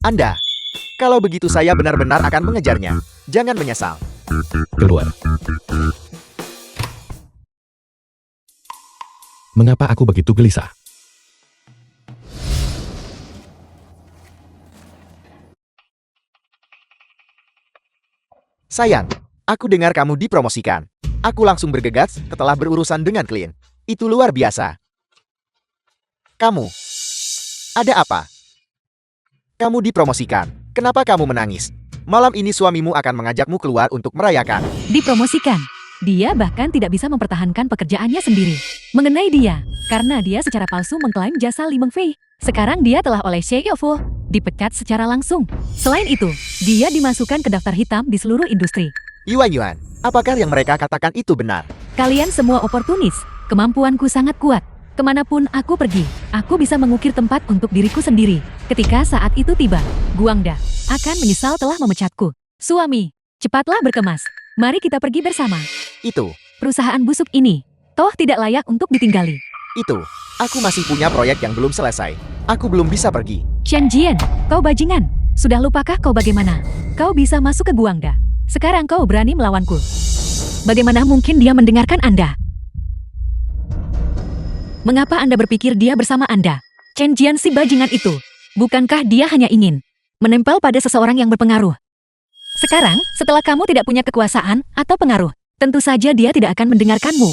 Anda. Kalau begitu saya benar-benar akan mengejarnya. Jangan menyesal. Keluar. Mengapa aku begitu gelisah? Sayang, aku dengar kamu dipromosikan. Aku langsung bergegas setelah berurusan dengan klien. Itu luar biasa. Kamu. Ada apa? Kamu dipromosikan. Kenapa kamu menangis? Malam ini suamimu akan mengajakmu keluar untuk merayakan. Dipromosikan. Dia bahkan tidak bisa mempertahankan pekerjaannya sendiri. Mengenai dia, karena dia secara palsu mengklaim jasa Li Mengfei. Sekarang dia telah oleh CEO Fu dipecat secara langsung. Selain itu, dia dimasukkan ke daftar hitam di seluruh industri. Yuan, apakah yang mereka katakan itu benar? Kalian semua oportunis. Kemampuanku sangat kuat. Kemanapun aku pergi, aku bisa mengukir tempat untuk diriku sendiri. Ketika saat itu tiba, Guangda akan menyesal telah memecatku. Suami, cepatlah berkemas. Mari kita pergi bersama. Itu, Perusahaan busuk ini, toh tidak layak untuk ditinggali. itu. Aku masih punya proyek yang belum selesai. Aku belum bisa pergi. Chen Jian, kau bajingan. Sudah lupakah kau bagaimana? Kau bisa masuk ke Guangda. Sekarang kau berani melawanku. Bagaimana mungkin dia mendengarkan Anda? Mengapa Anda berpikir dia bersama Anda? Chen Jian si bajingan itu. Bukankah dia hanya ingin menempel pada seseorang yang berpengaruh? Sekarang, setelah kamu tidak punya kekuasaan atau pengaruh, tentu saja dia tidak akan mendengarkanmu.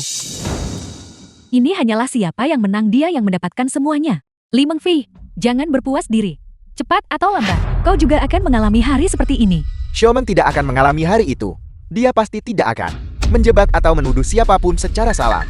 Ini hanyalah siapa yang menang dia yang mendapatkan semuanya. Li Mengfei, jangan berpuas diri. Cepat atau lambat, kau juga akan mengalami hari seperti ini. Xiaomeng tidak akan mengalami hari itu. Dia pasti tidak akan menjebak atau menuduh siapapun secara salah.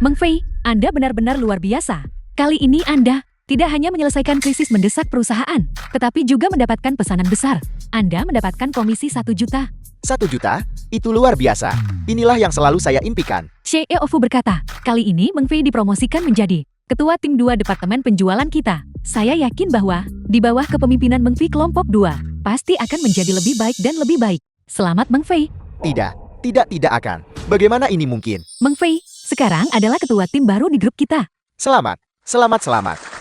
Mengfei, Anda benar-benar luar biasa. Kali ini Anda tidak hanya menyelesaikan krisis mendesak perusahaan, tetapi juga mendapatkan pesanan besar. Anda mendapatkan komisi 1 juta. 1 juta? Itu luar biasa. Inilah yang selalu saya impikan. CEO Fu berkata, kali ini Mengfei dipromosikan menjadi Ketua Tim 2 Departemen Penjualan kita. Saya yakin bahwa, di bawah kepemimpinan Mengfei Kelompok 2, pasti akan menjadi lebih baik dan lebih baik. Selamat Mengfei. Tidak akan. Bagaimana ini mungkin? Mengfei, sekarang adalah ketua tim baru di grup kita. Selamat.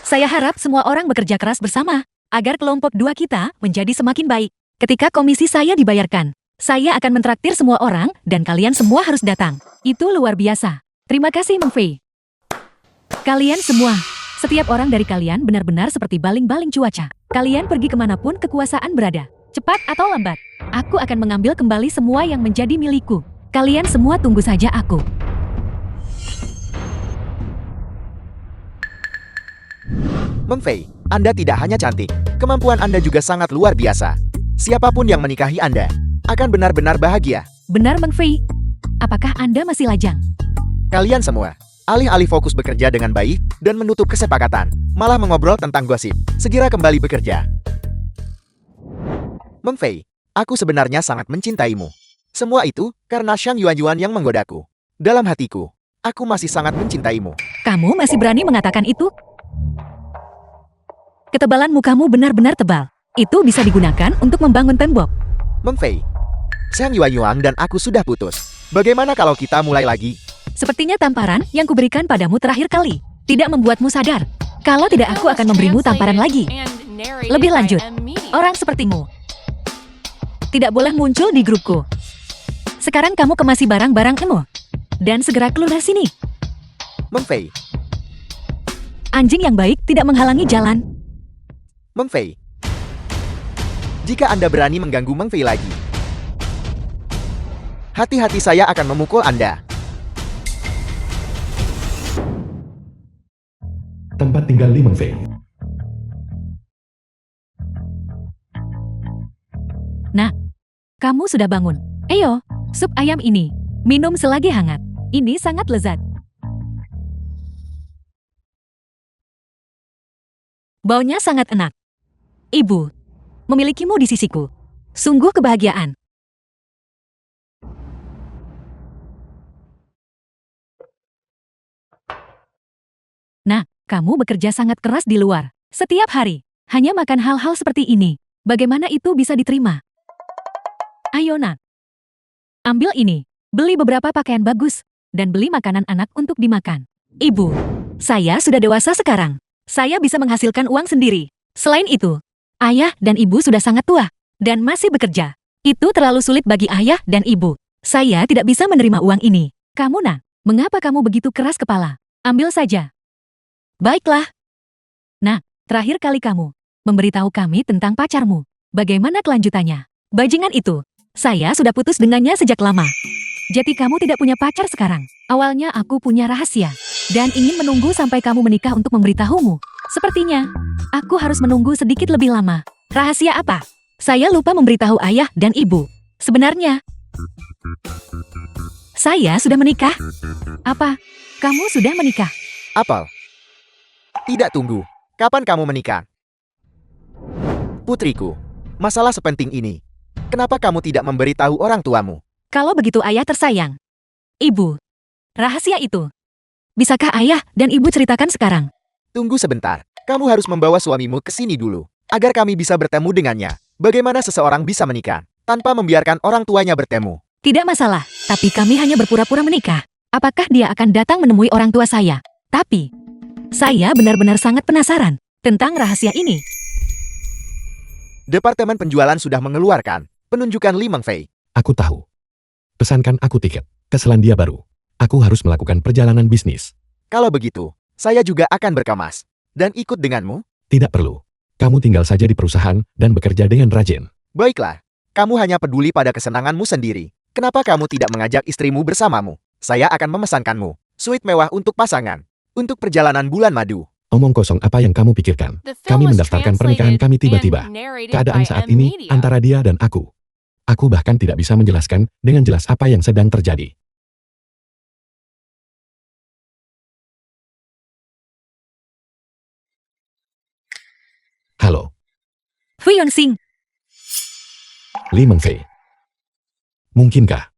Saya harap semua orang bekerja keras bersama, agar kelompok 2 kita menjadi semakin baik. Ketika komisi saya dibayarkan, saya akan mentraktir semua orang dan kalian semua harus datang. Itu luar biasa. Terima kasih Mengfei. Kalian semua, setiap orang dari kalian benar-benar seperti baling-baling cuaca. Kalian pergi kemanapun kekuasaan berada. Cepat atau lambat, aku akan mengambil kembali semua yang menjadi milikku. Kalian semua tunggu saja aku. Mengfei, Anda tidak hanya cantik, kemampuan Anda juga sangat luar biasa. Siapapun yang menikahi Anda akan benar-benar bahagia. Benar Mengfei. Apakah Anda masih lajang? Kalian semua, alih-alih fokus bekerja dengan baik dan menutup kesepakatan, malah mengobrol tentang gosip. Segera kembali bekerja. Mengfei, aku sebenarnya sangat mencintaimu. Semua itu karena Shang Yuan yang menggodaku. Dalam hatiku, aku masih sangat mencintaimu. Kamu masih berani mengatakan itu? Ketebalan mukamu benar-benar tebal. Itu bisa digunakan untuk membangun tembok. Mengfei, Shang Yuan dan aku sudah putus. Bagaimana kalau kita mulai lagi? Sepertinya tamparan yang kuberikan padamu terakhir kali tidak membuatmu sadar. Kalau tidak, aku akan memberimu tamparan lagi. Lebih lanjut, orang sepertimu tidak boleh muncul di grupku. Sekarang kamu kemasi barang-barangmu dan segera keluar sini. Mengfei, Anjing yang baik tidak menghalangi jalan. Mengfei. Jika Anda berani mengganggu Mengfei lagi, hati-hati saya akan memukul Anda. Tempat tinggal Li Mengfei. Nah, kamu sudah bangun. Ayo, sup ayam ini. Minum selagi hangat. Ini sangat lezat. Baunya sangat enak. Ibu, memilikimu di sisiku. Sungguh kebahagiaan. Nah, Kamu bekerja sangat keras di luar. Setiap hari. Hanya makan hal-hal seperti ini. Bagaimana itu bisa diterima? Ayo nak. Ambil ini. Beli beberapa pakaian bagus. Dan beli makanan anak untuk dimakan. Ibu. Saya sudah dewasa sekarang. Saya bisa menghasilkan uang sendiri. Selain itu, ayah dan ibu sudah sangat tua. Dan masih bekerja. Itu terlalu sulit bagi ayah dan ibu. Saya tidak bisa menerima uang ini. Kamu nak, mengapa kamu begitu keras kepala? Ambil saja. Baiklah. Nah, terakhir kali kamu memberitahu kami tentang pacarmu. Bagaimana kelanjutannya? Bajingan itu. Saya sudah putus dengannya sejak lama. Jadi kamu tidak punya pacar sekarang. Awalnya aku punya rahasia. Dan ingin menunggu sampai kamu menikah untuk memberitahumu. Sepertinya, aku harus menunggu sedikit lebih lama. Rahasia apa? Saya lupa memberitahu ayah dan ibu. Sebenarnya, saya sudah menikah. Apa? Kamu sudah menikah? Apel. Tidak tunggu. Kapan kamu menikah? Putriku, masalah sepenting ini. Kenapa kamu tidak memberitahu orang tuamu? Kalau begitu ayah tersayang. Ibu, rahasia itu. Bisakah ayah dan ibu ceritakan sekarang? Tunggu sebentar. Kamu harus membawa suamimu ke sini dulu. Agar kami bisa bertemu dengannya. Bagaimana seseorang bisa menikah tanpa membiarkan orang tuanya bertemu? Tidak masalah, tapi kami hanya berpura-pura menikah. Apakah dia akan datang menemui orang tua saya? Tapi, saya benar-benar sangat penasaran tentang rahasia ini. Departemen penjualan sudah mengeluarkan penunjukan Li Mengfei. Aku tahu. Pesankan aku tiket ke Selandia Baru. Aku harus melakukan perjalanan bisnis. Kalau begitu, saya juga akan berkemas dan ikut denganmu. Tidak perlu. Kamu tinggal saja di perusahaan dan bekerja dengan rajin. Baiklah, kamu hanya peduli pada kesenanganmu sendiri. Kenapa kamu tidak mengajak istrimu bersamamu? Saya akan memesankanmu suite mewah untuk pasangan. Untuk perjalanan bulan madu. Omong kosong apa yang kamu pikirkan? The film Kami was mendaftarkan pernikahan kami translated tiba-tiba. and narrated Keadaan by saat M ini Media. antara dia dan aku. Aku bahkan tidak bisa menjelaskan dengan jelas apa yang sedang terjadi. Halo, Fu Yonxing, Li Mengfei. Mungkinkah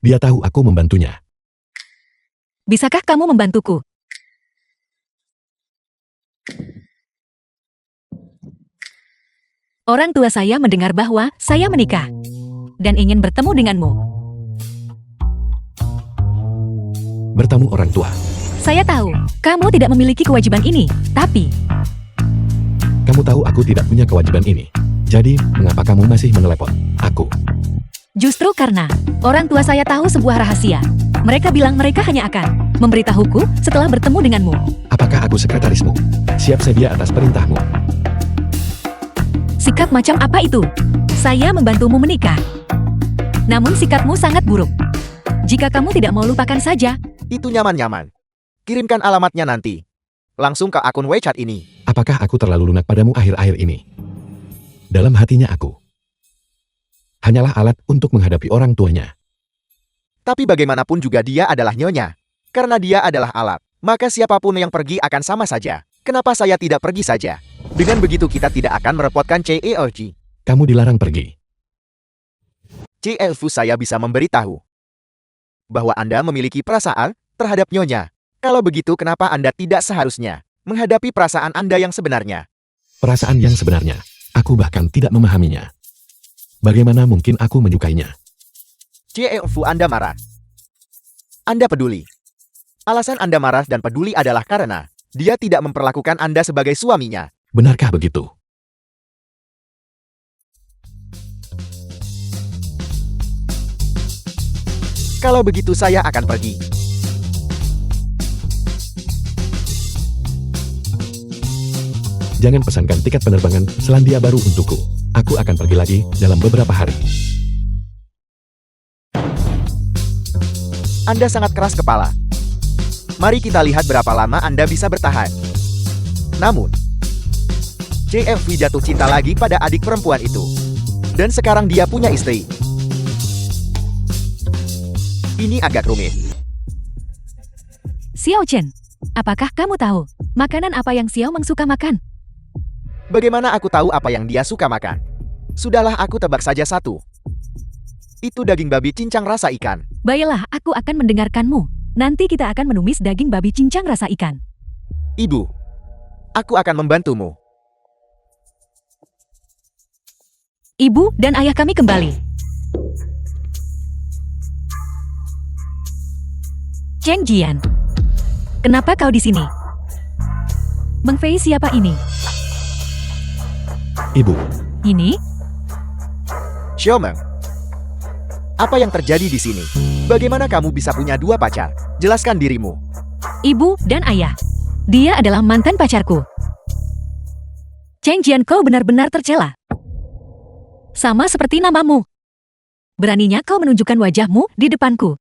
dia tahu aku membantunya? bisakah kamu membantuku? Orang tua saya mendengar bahwa saya menikah dan ingin bertemu denganmu. Bertemu orang tua. Saya tahu, kamu tidak memiliki kewajiban ini, tapi Kamu tahu aku tidak punya kewajiban ini. Jadi, mengapa kamu masih menelepon aku? justru karena orang tua saya tahu sebuah rahasia. Mereka bilang mereka hanya akan memberitahuku setelah bertemu denganmu. Apakah aku sekretarismu? Siap sedia atas perintahmu. Sikap macam apa itu? Saya membantumu menikah. Namun sikapmu sangat buruk. Jika kamu tidak mau lupakan saja, Itu nyaman-nyaman. Kirimkan alamatnya nanti. Langsung ke akun WeChat ini. Apakah aku terlalu lunak padamu akhir-akhir ini? Dalam hatinya aku hanyalah alat untuk menghadapi orang tuanya. Tapi bagaimanapun juga dia adalah nyonya. Karena dia adalah alat, maka siapapun yang pergi akan sama saja. Kenapa saya tidak pergi saja? Dengan begitu kita tidak akan merepotkan CELG. Kamu dilarang pergi. CLV saya bisa memberitahu bahwa Anda memiliki perasaan terhadap nyonya. Kalau begitu kenapa Anda tidak seharusnya menghadapi perasaan Anda yang sebenarnya? Perasaan yang sebenarnya, aku bahkan tidak memahaminya. Bagaimana mungkin aku menyukainya? CLV Anda marah. Anda peduli. Alasan Anda marah dan peduli adalah karena dia tidak memperlakukan Anda sebagai suaminya. Benarkah begitu? Kalau begitu saya akan pergi. Jangan pesankan tiket penerbangan Selandia Baru untukku. Aku akan pergi lagi dalam beberapa hari. Anda sangat keras kepala. Mari kita lihat berapa lama Anda bisa bertahan. Namun, CFV jatuh cinta lagi pada adik perempuan itu. Dan sekarang dia punya istri. Ini agak rumit. Xiao Chen, apakah kamu tahu makanan apa yang Xiao Meng suka makan? Bagaimana aku tahu apa yang dia suka makan? Sudahlah aku tebak saja satu. Itu daging babi cincang rasa ikan. Baiklah, aku akan mendengarkanmu. Nanti kita akan menumis daging babi cincang rasa ikan. Ibu, aku akan membantumu. Ibu dan ayah kami kembali. Cheng Jian, kenapa kau di sini? Meng Fei siapa ini? Ibu, Ini? Xiaomeng, apa yang terjadi di sini? Bagaimana kamu bisa punya dua pacar? Jelaskan dirimu. Ibu dan ayah. Dia adalah mantan pacarku. Cheng Jian, kau benar-benar tercela. Sama seperti namamu. Beraninya kau menunjukkan wajahmu di depanku.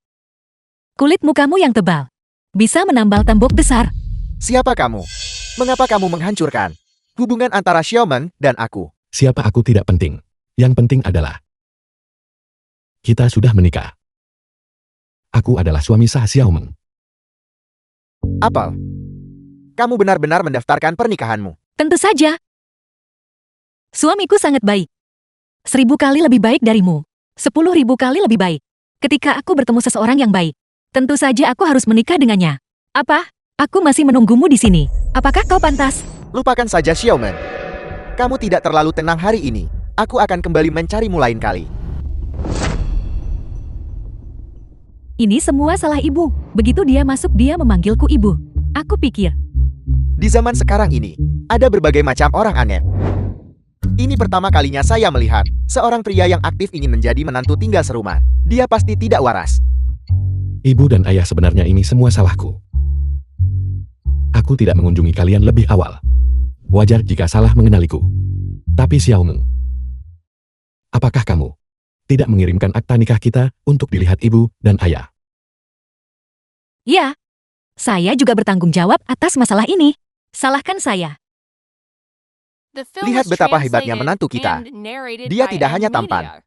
Kulit mukamu yang tebal bisa menambal tembok besar. Siapa kamu? Mengapa kamu menghancurkan hubungan antara Xiaomeng dan aku? siapa aku tidak penting. Yang penting adalah kita sudah menikah. Aku adalah suami sah Xiaomeng. Apel, kamu benar-benar mendaftarkan pernikahanmu. Tentu saja. Suamiku sangat baik. 1000 kali lebih baik darimu. 10.000 kali lebih baik. Ketika aku bertemu seseorang yang baik, tentu saja aku harus menikah dengannya. Apa? Aku masih menunggumu di sini. Apakah kau pantas? Lupakan saja Xiaomeng. Kamu tidak terlalu tenang hari ini. Aku akan kembali mencarimu lain kali. Ini semua salah ibu. Begitu dia masuk, dia memanggilku ibu. Aku pikir, Di zaman sekarang ini, ada berbagai macam orang aneh. Ini pertama kalinya saya melihat seorang pria yang aktif ingin menjadi menantu tinggal serumah. Dia pasti tidak waras. Ibu dan ayah, sebenarnya ini semua salahku. Aku tidak mengunjungi kalian lebih awal. Wajar jika salah mengenaliku. Tapi Xiaomeng, apakah kamu tidak mengirimkan akta nikah kita untuk dilihat ibu dan ayah? ya, saya juga bertanggung jawab atas masalah ini. Salahkan saya. The film Lihat was betapa hebatnya translated menantu kita. and narrated Dia by tidak hanya M tampan, Media.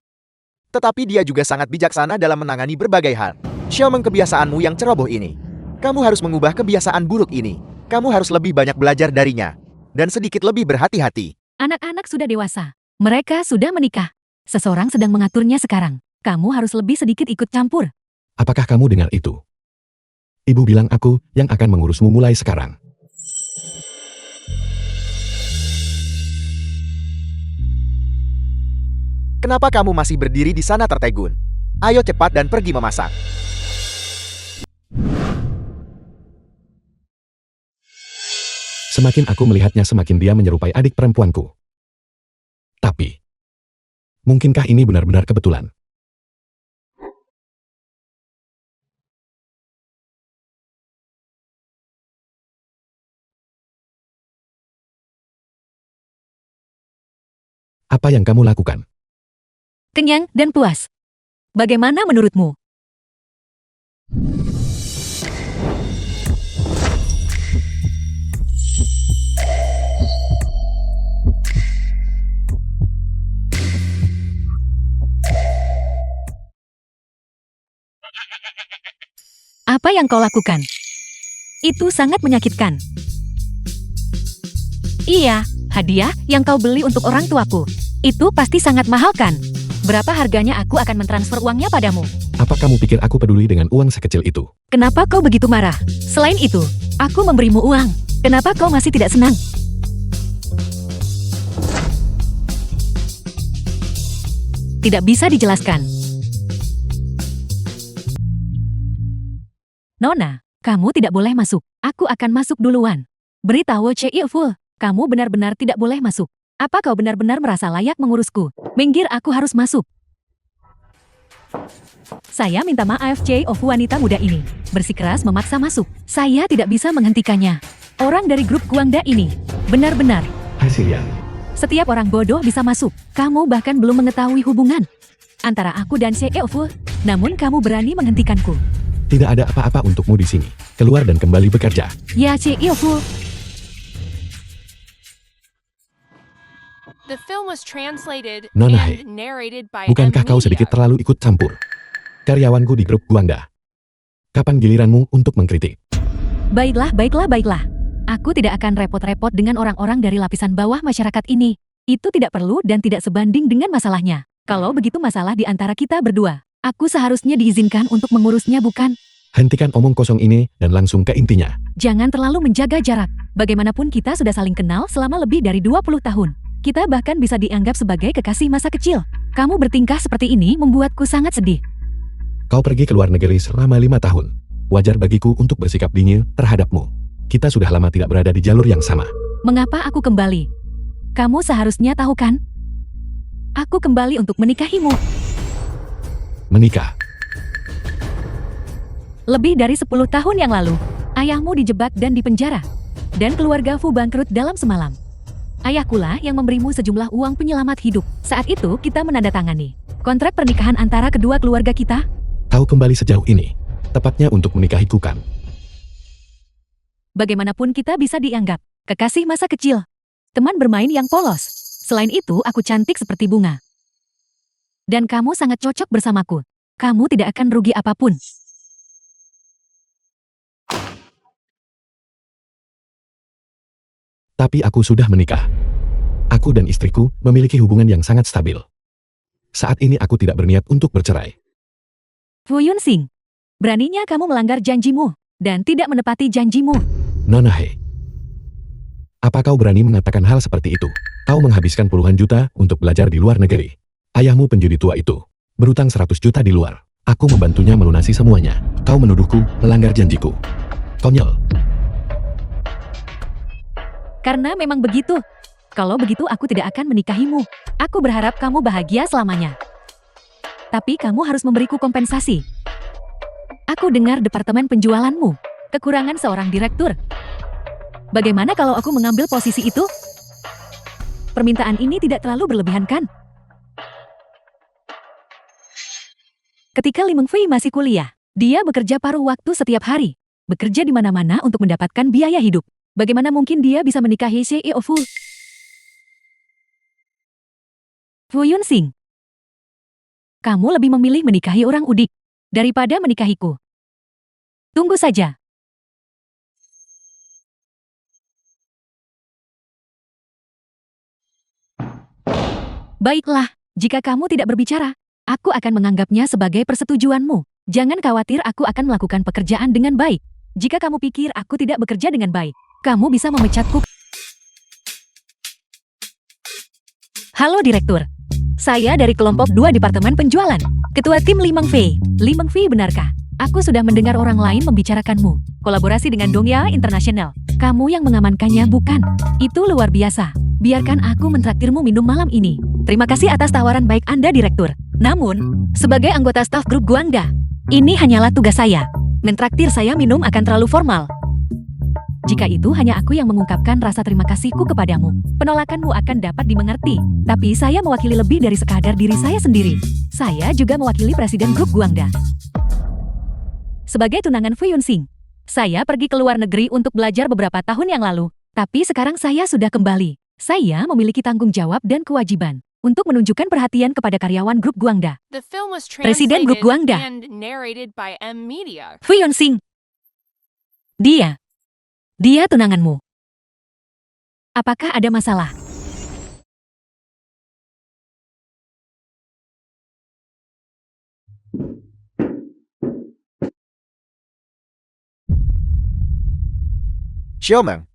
tetapi dia juga sangat bijaksana dalam menangani berbagai hal. Xiaomeng, kebiasaanmu yang ceroboh ini. Kamu harus mengubah kebiasaan buruk ini. Kamu harus lebih banyak belajar darinya. Dan sedikit lebih berhati-hati. Anak-anak sudah dewasa. Mereka sudah menikah. Seseorang sedang mengaturnya sekarang. Kamu harus lebih sedikit ikut campur. Apakah kamu dengar itu? Ibu bilang aku yang akan mengurusmu mulai sekarang. Kenapa kamu masih berdiri di sana tertegun? Ayo cepat dan pergi memasak. Semakin aku melihatnya, semakin dia menyerupai adik perempuanku. Tapi, mungkinkah ini benar-benar kebetulan? Apa yang kamu lakukan? Kenyang dan puas. Bagaimana menurutmu? Apa yang kau lakukan? Itu sangat menyakitkan. Iya, hadiah yang kau beli untuk orang tuaku. Itu pasti sangat mahal kan? Berapa harganya? Aku akan mentransfer uangnya padamu. Apa kamu pikir aku peduli dengan uang sekecil itu? Kenapa kau begitu marah? Selain itu, aku memberimu uang. Kenapa kau masih tidak senang? Tidak bisa dijelaskan. Nona, kamu tidak boleh masuk. Aku akan masuk duluan. Beritahu Cei Fu, kamu benar-benar tidak boleh masuk. Apa kau benar-benar merasa layak mengurusku? Minggir, aku harus masuk. Saya minta maaf Cei Fu, wanita muda ini bersikeras memaksa masuk. Saya tidak bisa menghentikannya. Orang dari grup Guangda ini benar-benar. Hai Sirian, Setiap orang bodoh bisa masuk. Kamu bahkan belum mengetahui hubungan antara aku dan Cei Fu, namun kamu berani menghentikanku. tidak ada apa-apa untukmu di sini. Keluar dan kembali bekerja. Ya Cei Fu. The film was translated Nonahai, and narrated by M bukankah kau Media. sedikit terlalu ikut campur? Karyawanku di grup Guangda. Kapan giliranmu untuk mengkritik? Baiklah, baiklah, baiklah. Aku tidak akan repot-repot dengan orang-orang dari lapisan bawah masyarakat ini. Itu tidak perlu dan tidak sebanding dengan masalahnya. Kalau begitu masalah di antara kita berdua, aku seharusnya diizinkan untuk mengurusnya, bukan? Hentikan omong kosong ini dan langsung ke intinya. Jangan terlalu menjaga jarak. Bagaimanapun kita sudah saling kenal selama lebih dari 20 tahun. Kita bahkan bisa dianggap sebagai kekasih masa kecil. Kamu bertingkah seperti ini membuatku sangat sedih. Kau pergi ke luar negeri selama 5 tahun. Wajar bagiku untuk bersikap dingin terhadapmu. Kita sudah lama tidak berada di jalur yang sama. Mengapa aku kembali? Kamu seharusnya tahu kan? Aku kembali untuk menikahimu. Menikah. Lebih dari 10 tahun yang lalu, ayahmu dijebak dan dipenjara. Dan keluarga Fu bangkrut dalam semalam. Ayahkulah yang memberimu sejumlah uang penyelamat hidup. Saat itu kita menandatangani kontrak pernikahan antara kedua keluarga kita. Kau kembali sejauh ini. Tepatnya untuk menikahiku kan? Bagaimanapun kita bisa dianggap kekasih masa kecil. Teman bermain yang polos. Selain itu, aku cantik seperti bunga. Dan kamu sangat cocok bersamaku. Kamu tidak akan rugi apapun. Tapi aku sudah menikah. Aku dan istriku memiliki hubungan yang sangat stabil. Saat ini aku tidak berniat untuk bercerai. Fu Yunsing, beraninya kamu melanggar janjimu dan tidak menepati janjimu. Nona He. Apa kau berani mengatakan hal seperti itu? Kau menghabiskan puluhan juta untuk belajar di luar negeri. Ayahmu penjudi tua itu berutang 100 juta di luar. Aku membantunya melunasi semuanya. Kau menuduhku melanggar janjiku. Konyol. Karena memang begitu. Kalau begitu aku tidak akan menikahimu. Aku berharap kamu bahagia selamanya. Tapi kamu harus memberiku kompensasi. Aku dengar departemen penjualanmu kekurangan seorang direktur. Bagaimana kalau aku mengambil posisi itu? Permintaan ini tidak terlalu berlebihan kan? Ketika Li Mengfei masih kuliah, dia bekerja paruh waktu setiap hari. Bekerja di mana-mana untuk mendapatkan biaya hidup. Bagaimana mungkin dia bisa menikahi CEO Fu Yunsing? Kamu lebih memilih menikahi orang udik daripada menikahiku. Tunggu saja. Baiklah, jika kamu tidak berbicara, aku akan menganggapnya sebagai persetujuanmu. Jangan khawatir, aku akan melakukan pekerjaan dengan baik. Jika kamu pikir aku tidak bekerja dengan baik, kamu bisa memecatku. Halo Direktur. Saya dari kelompok 2 Departemen Penjualan. Ketua tim Li Mengfei. Li Mengfei, benarkah? Aku sudah mendengar orang lain membicarakanmu. Kolaborasi dengan Dongya International. Kamu yang mengamankannya, bukan? Itu luar biasa. Biarkan aku mentraktirmu minum malam ini. Terima kasih atas tawaran baik Anda, Direktur. Namun, sebagai anggota staf grup Guangda, ini hanyalah tugas saya. Mentraktir saya minum akan terlalu formal. Jika itu hanya aku yang mengungkapkan rasa terima kasihku kepadamu, penolakanmu akan dapat dimengerti. Tapi saya mewakili lebih dari sekadar diri saya sendiri. Saya juga mewakili Presiden Grup Guangda. Sebagai tunangan Fu Yunsing, saya pergi ke luar negeri untuk belajar beberapa tahun yang lalu. Tapi sekarang saya sudah kembali. Saya memiliki tanggung jawab dan kewajiban untuk menunjukkan perhatian kepada karyawan Grup Guangda. The film was Presiden Grup translated Guangda. and narrated by M Media. Fu Yunsing. Dia tunanganmu. Apakah ada masalah? Xiaomeng.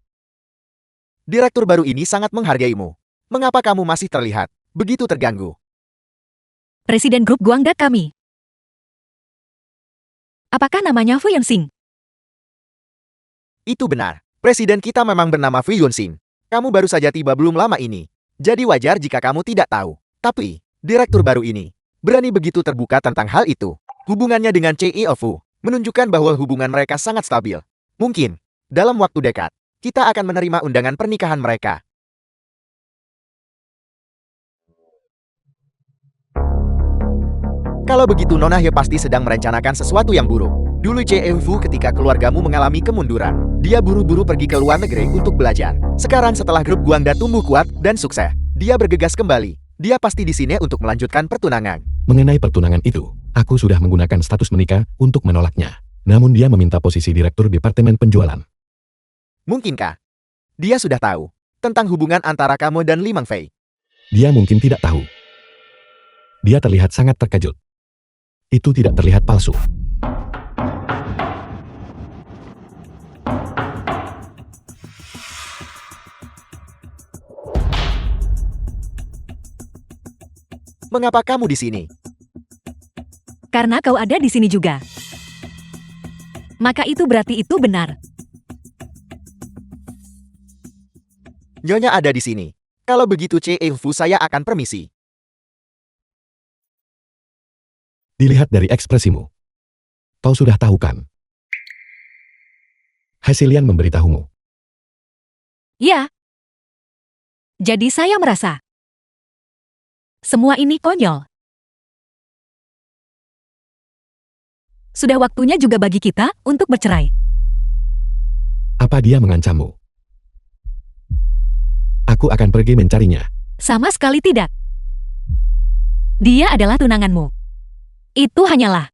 Direktur baru ini sangat menghargaimu. Mengapa kamu masih terlihat begitu terganggu? Presiden Grup Guangda kami. Apakah namanya Fu Yunsing? Itu benar. Presiden kita memang bernama Fu Yunsing. Kamu baru saja tiba belum lama ini. Jadi wajar jika kamu tidak tahu. Tapi, direktur baru ini berani begitu terbuka tentang hal itu. Hubungannya dengan CEO Fu menunjukkan bahwa hubungan mereka sangat stabil. Mungkin, dalam waktu dekat, kita akan menerima undangan pernikahan mereka. Kalau begitu Nona He pasti sedang merencanakan sesuatu yang buruk. Dulu CEO Fu ketika keluargamu mengalami kemunduran, dia buru-buru pergi ke luar negeri untuk belajar. Sekarang setelah grup Guangda tumbuh kuat dan sukses, dia bergegas kembali. Dia pasti di sini untuk melanjutkan pertunangan. Mengenai pertunangan itu, aku sudah menggunakan status menikah untuk menolaknya. Namun dia meminta posisi direktur departemen penjualan. Mungkinkah dia sudah tahu tentang hubungan antara kamu dan Li Mengfei? Dia mungkin tidak tahu. Dia terlihat sangat terkejut. Itu tidak terlihat palsu. Mengapa kamu di sini? Karena kau ada di sini juga. Maka itu berarti itu benar. Nyonya ada di sini. Kalau begitu Fu saya akan permisi. Dilihat dari ekspresimu. Kau sudah tahu kan? Hasilyan memberitahumu. Ya. Jadi saya merasa semua ini konyol. Sudah waktunya juga bagi kita untuk bercerai. Apa dia mengancammu? Aku akan pergi mencarinya. Sama sekali tidak. Dia adalah tunanganmu. Itu hanyalah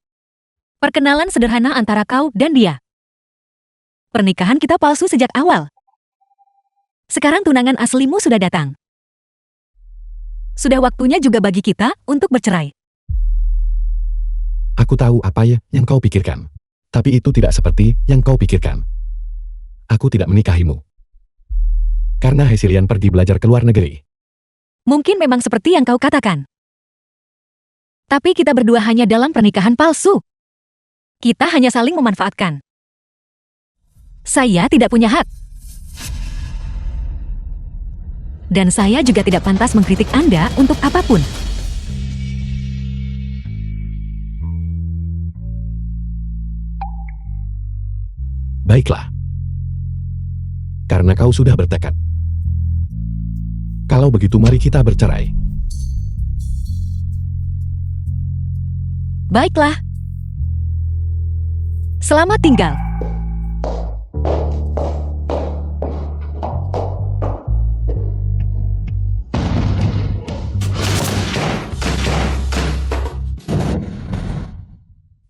perkenalan sederhana antara kau dan dia. Pernikahan kita palsu sejak awal. Sekarang tunangan aslimu sudah datang. Sudah waktunya juga bagi kita untuk bercerai. Aku tahu apa yang kau pikirkan. Tapi itu tidak seperti yang kau pikirkan. Aku tidak menikahimu. Karena Hasilyan pergi belajar ke luar negeri. Mungkin memang seperti yang kau katakan. Tapi kita berdua hanya dalam pernikahan palsu. Kita hanya saling memanfaatkan. Saya tidak punya hak. Dan saya juga tidak pantas mengkritik Anda untuk apapun. Baiklah. Karena kau sudah bertekad. Kalau begitu mari kita bercerai. Baiklah. Selamat tinggal.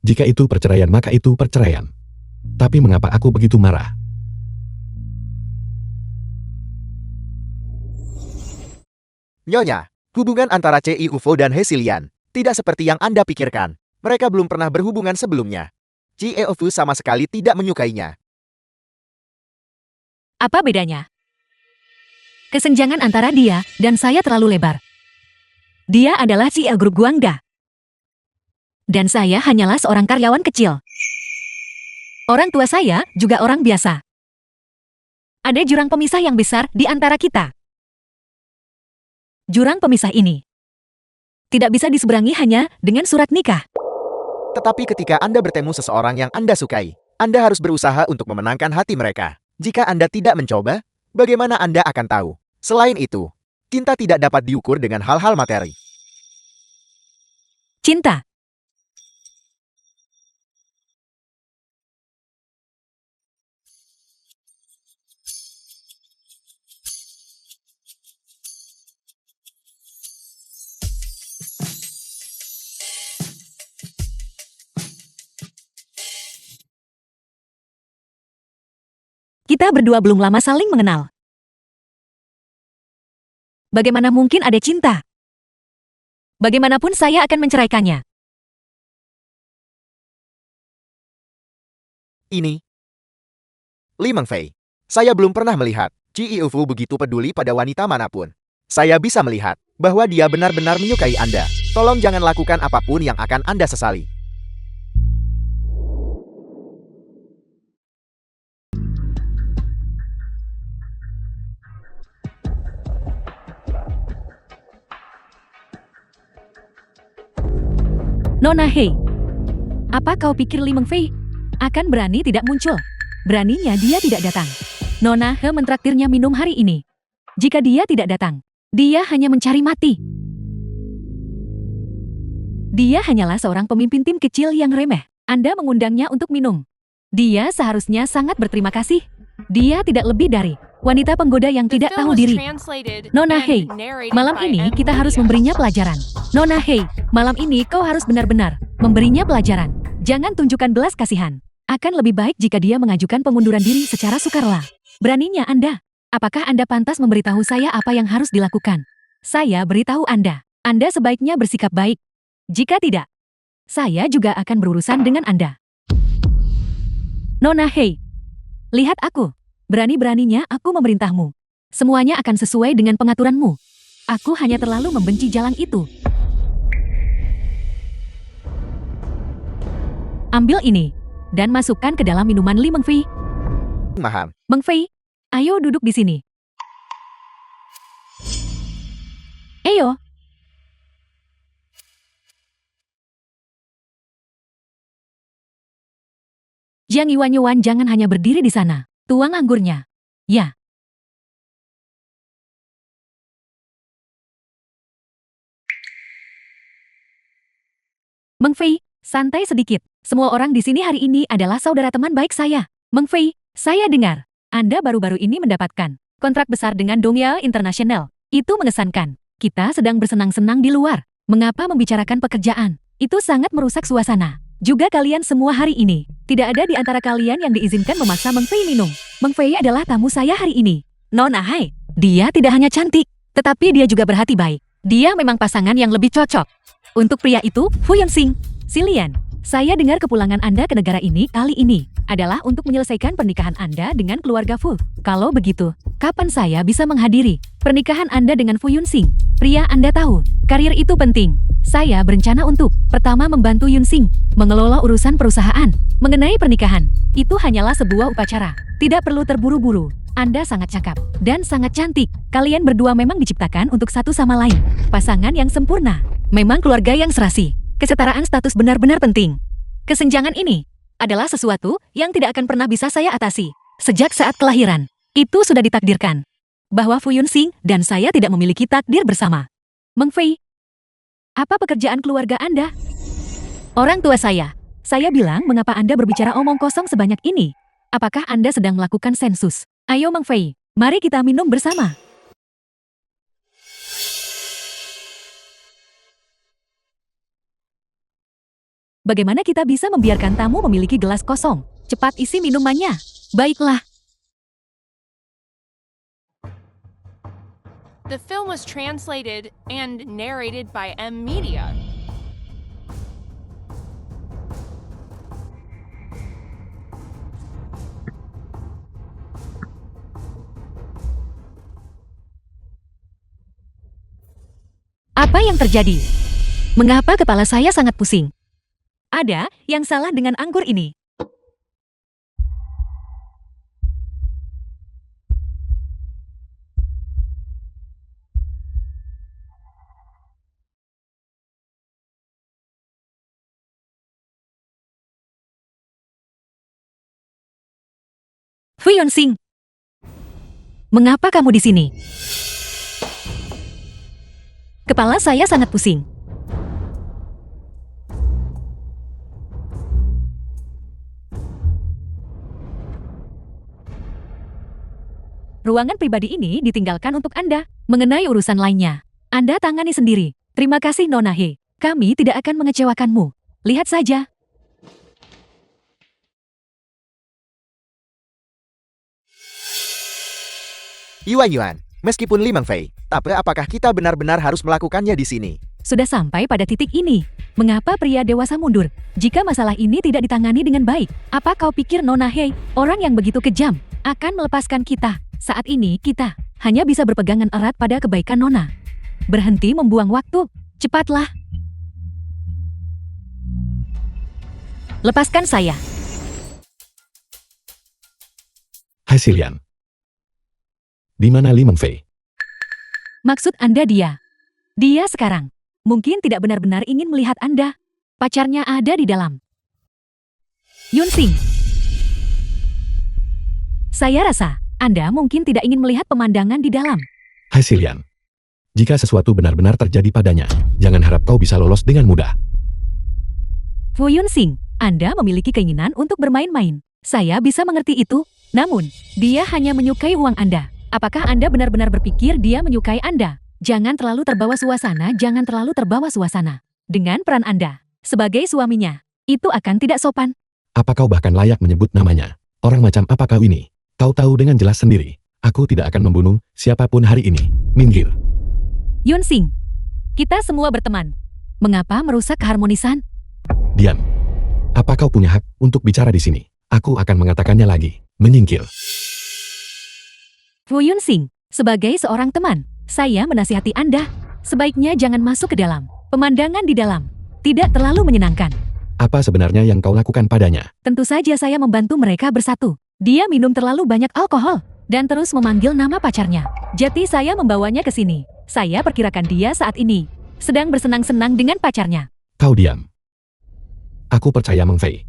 Jika itu perceraian maka itu perceraian. Tapi mengapa aku begitu marah? Nyonya, hubungan antara Fu dan Hasilyan tidak seperti yang Anda pikirkan. Mereka belum pernah berhubungan sebelumnya. Fu sama sekali tidak menyukainya. Apa bedanya? Kesenjangan antara dia dan saya terlalu lebar. Dia adalah Grup Guangda. Dan saya hanyalah seorang karyawan kecil. Orang tua saya juga orang biasa. Ada jurang pemisah yang besar di antara kita. Jurang pemisah ini tidak bisa diseberangi hanya dengan surat nikah. Tetapi ketika Anda bertemu seseorang yang Anda sukai, Anda harus berusaha untuk memenangkan hati mereka. Jika Anda tidak mencoba, bagaimana Anda akan tahu? Selain itu, cinta tidak dapat diukur dengan hal-hal materi. Cinta. Kita berdua belum lama saling mengenal. Bagaimana mungkin ada cinta? Bagaimanapun saya akan menceraikannya. Ini Li Mengfei. Saya belum pernah melihat Fu begitu peduli pada wanita manapun. Saya bisa melihat bahwa dia benar-benar menyukai Anda. Tolong jangan lakukan apapun yang akan Anda sesali. Nona Hei, apa kau pikir Li Mengfei akan berani tidak muncul? Beraninya dia tidak datang. Nona He mentraktirnya minum hari ini. Jika dia tidak datang, dia hanya mencari mati. Dia hanyalah seorang pemimpin tim kecil yang remeh. Anda mengundangnya untuk minum. Dia seharusnya sangat berterima kasih. Dia tidak lebih dari wanita penggoda yang The tidak film tahu was diri. translated Nona and Hei, narrated malam by ini M. kita harus Media. memberinya pelajaran. Nona Hei, malam ini kau harus benar-benar memberinya pelajaran. Jangan tunjukkan belas kasihan. Akan lebih baik jika dia mengajukan pengunduran diri secara sukarela. Beraninya Anda. Apakah Anda pantas memberitahu saya apa yang harus dilakukan? Saya beritahu Anda. Anda sebaiknya bersikap baik. Jika tidak, saya juga akan berurusan dengan Anda. Nona Hei, lihat aku. Berani-beraninya aku memerintahmu. Semuanya akan sesuai dengan pengaturanmu. Aku hanya terlalu membenci jalan itu. Ambil ini. Dan masukkan ke dalam minuman Li Mengfei. Maham. Mengfei, ayo duduk di sini. Ayo. Jiang Yuan, jangan hanya berdiri di sana. Tuang anggurnya. Ya. Mengfei, santai sedikit. Semua orang di sini hari ini adalah saudara teman baik saya. Mengfei, saya dengar Anda baru-baru ini mendapatkan kontrak besar dengan Dongya International. Itu mengesankan. Kita sedang bersenang-senang di luar. Mengapa membicarakan pekerjaan? Itu sangat merusak suasana. Juga kalian semua hari ini. Tidak ada di antara kalian yang diizinkan memaksa Mengfei minum. Mengfei adalah tamu saya hari ini. Nona Hai, dia tidak hanya cantik, tetapi dia juga berhati baik. Dia memang pasangan yang lebih cocok. Untuk pria itu, Fu Yunsing, Silian, saya dengar kepulangan Anda ke negara ini kali ini adalah untuk menyelesaikan pernikahan Anda dengan keluarga Fu. Kalau begitu, kapan saya bisa menghadiri pernikahan Anda dengan Fu Yunsing? Pria Anda tahu, karir itu penting. Saya berencana untuk, pertama membantu Yunsing, mengelola urusan perusahaan. Mengenai pernikahan, itu hanyalah sebuah upacara. Tidak perlu terburu-buru. Anda sangat cakap dan sangat cantik. Kalian berdua memang diciptakan untuk satu sama lain. Pasangan yang sempurna. Memang keluarga yang serasi. Kesetaraan status benar-benar penting. Kesenjangan ini adalah sesuatu yang tidak akan pernah bisa saya atasi. Sejak saat kelahiran, itu sudah ditakdirkan. Bahwa Fu Yunsing dan saya tidak memiliki takdir bersama. Mengfei, apa pekerjaan keluarga Anda? Orang tua saya. Saya bilang mengapa Anda berbicara omong kosong sebanyak ini? Apakah Anda sedang melakukan sensus? Ayo Mengfei, mari kita minum bersama. Bagaimana kita bisa membiarkan tamu memiliki gelas kosong? Cepat isi minumannya. Baiklah. The film was translated and narrated by M Media. Apa yang terjadi? Mengapa kepala saya sangat pusing? Ada yang salah dengan anggur ini. Fu Yunsing, mengapa kamu di sini? Kepala saya sangat pusing. Ruangan pribadi ini ditinggalkan untuk Anda. Mengenai urusan lainnya, Anda tangani sendiri. Terima kasih Nona He. Kami tidak akan mengecewakanmu. Lihat saja. Yuan, meskipun Li Mengfei, tapi apakah kita benar-benar harus melakukannya di sini? Sudah sampai pada titik ini. Mengapa pria dewasa mundur? Jika masalah ini tidak ditangani dengan baik, apa kau pikir Nona He, orang yang begitu kejam, akan melepaskan kita? Saat ini kita hanya bisa berpegangan erat pada kebaikan Nona. Berhenti membuang waktu. Cepatlah. Lepaskan saya. Hai Silian. Di mana Li Mengfei? Maksud Anda dia? Dia sekarang mungkin tidak benar-benar ingin melihat Anda. Pacarnya ada di dalam. Yunsing. Saya rasa Anda mungkin tidak ingin melihat pemandangan di dalam. Hai Silian. Jika sesuatu benar-benar terjadi padanya, jangan harap kau bisa lolos dengan mudah. Fu Yunsing, Anda memiliki keinginan untuk bermain-main. Saya bisa mengerti itu, namun dia hanya menyukai uang Anda. Apakah Anda benar-benar berpikir dia menyukai Anda? Jangan terlalu terbawa suasana. Dengan peran Anda sebagai suaminya, itu akan tidak sopan. Apa kau bahkan layak menyebut namanya? Orang macam apa kau ini? Kau tahu dengan jelas sendiri, aku tidak akan membunuh siapapun hari ini. Minggir. Yunsing, kita semua berteman. Mengapa merusak keharmonisan? Diam. Apa kau punya hak untuk bicara di sini? Aku akan mengatakannya lagi. Menyingkir. Fu Yunsing, sebagai seorang teman, saya menasihati Anda. Sebaiknya jangan masuk ke dalam. Pemandangan di dalam tidak terlalu menyenangkan. Apa sebenarnya yang kau lakukan padanya? Tentu saja saya membantu mereka bersatu. Dia minum terlalu banyak alkohol dan terus memanggil nama pacarnya. Jadi saya membawanya ke sini. Saya perkirakan dia saat ini sedang bersenang-senang dengan pacarnya. Kau diam. Aku percaya Meng Fei.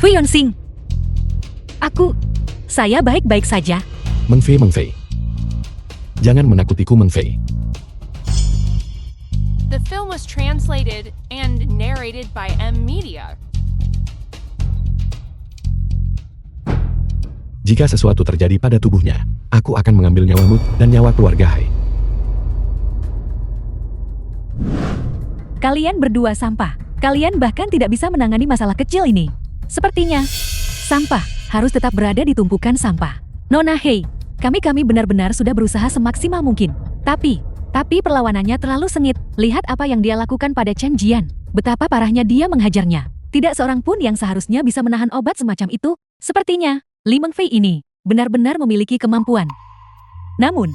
Fu Yonsing. Saya baik-baik saja. Meng Fei. Jangan menakutiku Meng Fei. The film was translated and narrated by M Media. Jika sesuatu terjadi pada tubuhnya, aku akan mengambil nyawamu dan nyawa keluarga Hai. Kalian berdua sampah. Kalian bahkan tidak bisa menangani masalah kecil ini. Sepertinya, sampah harus tetap berada di tumpukan sampah. Nona Hei, kami benar-benar sudah berusaha semaksimal mungkin. Tapi perlawanannya terlalu sengit. Lihat apa yang dia lakukan pada Chen Jian. Betapa parahnya dia menghajarnya. Tidak seorang pun yang seharusnya bisa menahan obat semacam itu. Sepertinya, Li Meng Fei ini benar-benar memiliki kemampuan. Namun,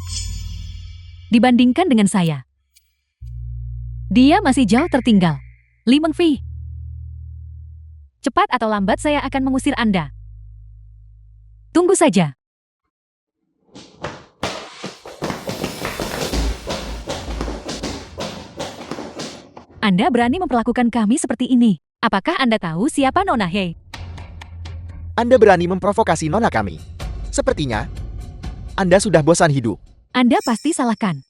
dibandingkan dengan saya, dia masih jauh tertinggal. Li Meng Fei, cepat atau lambat saya akan mengusir Anda. Tunggu saja. Anda berani memperlakukan kami seperti ini. Apakah Anda tahu siapa Nona Hei? Anda berani memprovokasi nona kami. Sepertinya, Anda sudah bosan hidup. Anda pasti salahkan.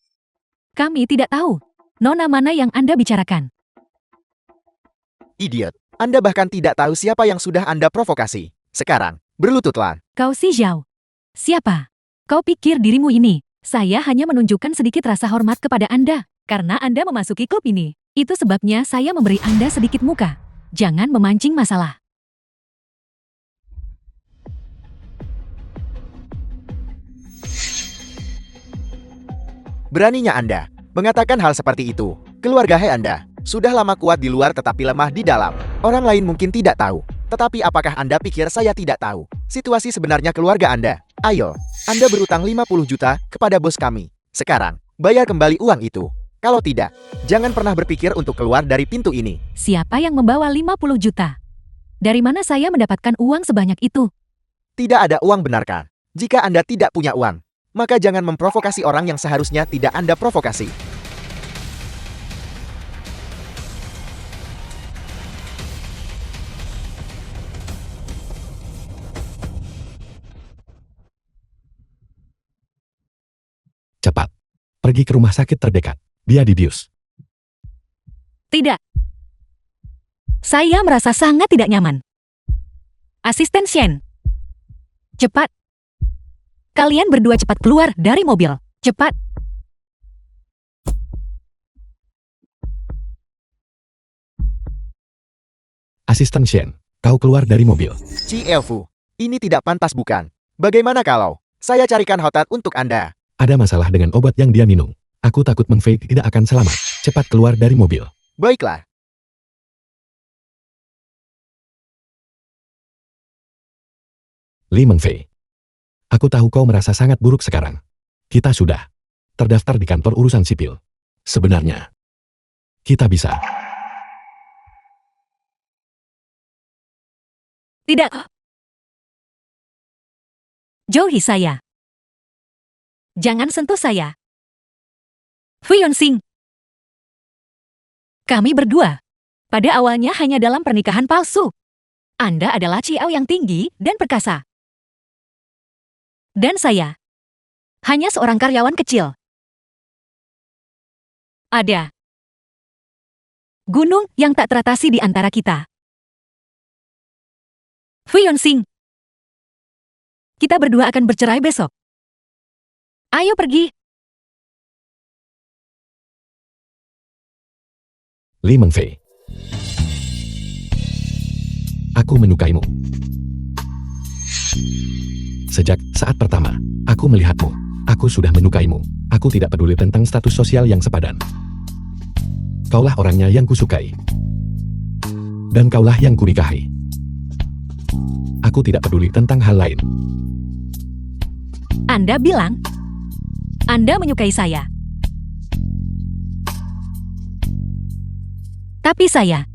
Kami tidak tahu Nona mana yang Anda bicarakan. Idiot. Anda bahkan tidak tahu siapa yang sudah Anda provokasi. Sekarang, berlututlah. Kau si Zhao. Siapa? Kau pikir dirimu ini? Saya hanya menunjukkan sedikit rasa hormat kepada Anda. Karena Anda memasuki klub ini. Itu sebabnya saya memberi Anda sedikit muka. Jangan memancing masalah. Beraninya Anda mengatakan hal seperti itu. Keluarga Hei Anda sudah lama kuat di luar tetapi lemah di dalam. Orang lain mungkin tidak tahu. Tetapi apakah Anda pikir saya tidak tahu situasi sebenarnya keluarga Anda? Ayo, Anda berutang 50 juta kepada bos kami. Sekarang, bayar kembali uang itu. Kalau tidak, jangan pernah berpikir untuk keluar dari pintu ini. Siapa yang membawa 50 juta? Dari mana saya mendapatkan uang sebanyak itu? Tidak ada uang, benarkah? Jika Anda tidak punya uang, maka jangan memprovokasi orang yang seharusnya tidak Anda provokasi. Cepat. Pergi ke rumah sakit terdekat. Dia dibius. Tidak. Saya merasa sangat tidak nyaman. Asisten Shen. Cepat. Kalian berdua cepat keluar dari mobil. Cepat. Asisten Shen, kau keluar dari mobil. Ci Elfu, ini tidak pantas bukan? Bagaimana kalau saya carikan hotel untuk Anda? Ada masalah dengan obat yang dia minum. Aku takut Meng Fei tidak akan selamat. Cepat keluar dari mobil. Baiklah. Li Meng Fei. Aku tahu kau merasa sangat buruk sekarang. Kita sudah terdaftar di kantor urusan sipil. Sebenarnya, kita bisa. Tidak. Jauhi saya. Jangan sentuh saya. Fu Yonsing. Kami berdua pada awalnya hanya dalam pernikahan palsu. Anda adalah Ciao yang tinggi dan perkasa. Dan saya hanya seorang karyawan kecil. Ada gunung yang tak teratasi di antara kita. Fu Yonsing. Kita berdua akan bercerai besok. Ayo pergi. Li Meng Fei. Aku menyukaimu. Sejak saat pertama, aku melihatmu. Aku sudah menyukaimu. Aku tidak peduli tentang status sosial yang sepadan. Kaulah orangnya yang kusukai. Dan kaulah yang kunikahi. Aku tidak peduli tentang hal lain. Anda bilang, Anda menyukai saya. Tapi saya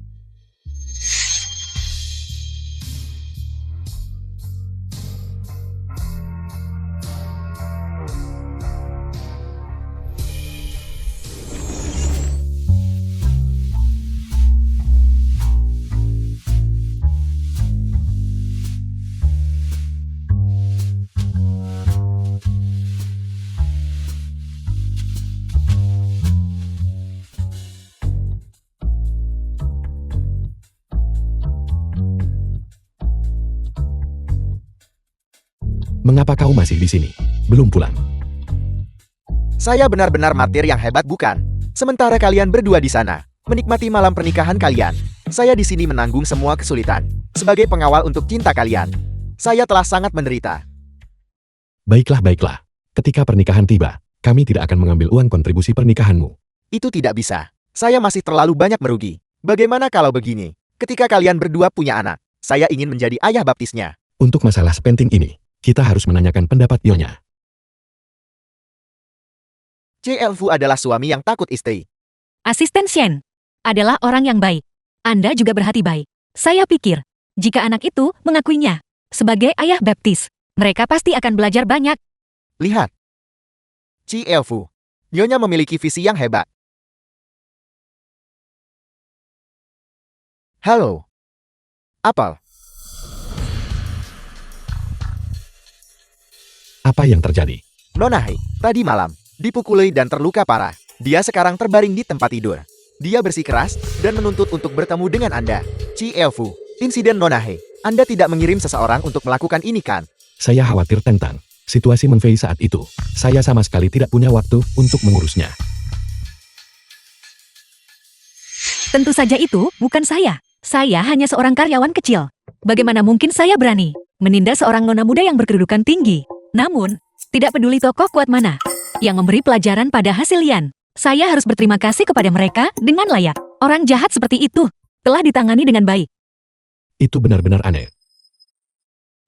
Mengapa kau masih di sini? Belum pulang. Saya benar-benar martir yang hebat bukan? Sementara kalian berdua di sana, menikmati malam pernikahan kalian. Saya di sini menanggung semua kesulitan. Sebagai pengawal untuk cinta kalian. Saya telah sangat menderita. Baiklah, baiklah. Ketika pernikahan tiba, kami tidak akan mengambil uang kontribusi pernikahanmu. Itu tidak bisa. Saya masih terlalu banyak merugi. Bagaimana kalau begini? Ketika kalian berdua punya anak, saya ingin menjadi ayah baptisnya. Untuk masalah penting ini, kita harus menanyakan pendapat Nyonya. CL Fu adalah suami yang takut istri. Asisten Shen adalah orang yang baik. Anda juga berhati baik. Saya pikir, jika anak itu mengakuinya sebagai ayah baptis, mereka pasti akan belajar banyak. Lihat. CL Fu. Nyonya memiliki visi yang hebat. Halo. Apel. Apa yang terjadi? Nona Hei, tadi malam, dipukuli dan terluka parah. Dia sekarang terbaring di tempat tidur. Dia bersikeras dan menuntut untuk bertemu dengan Anda. CL Fu, insiden Nona Hei. Anda tidak mengirim seseorang untuk melakukan ini kan? Saya khawatir tentang situasi Menfei saat itu. Saya sama sekali tidak punya waktu untuk mengurusnya. Tentu saja itu bukan saya. Saya hanya seorang karyawan kecil. Bagaimana mungkin saya berani menindas seorang nona muda yang berkedudukan tinggi? Namun, tidak peduli tokoh kuat mana yang memberi pelajaran pada Hasilian, saya harus berterima kasih kepada mereka dengan layak. Orang jahat seperti itu telah ditangani dengan baik. Itu benar-benar aneh.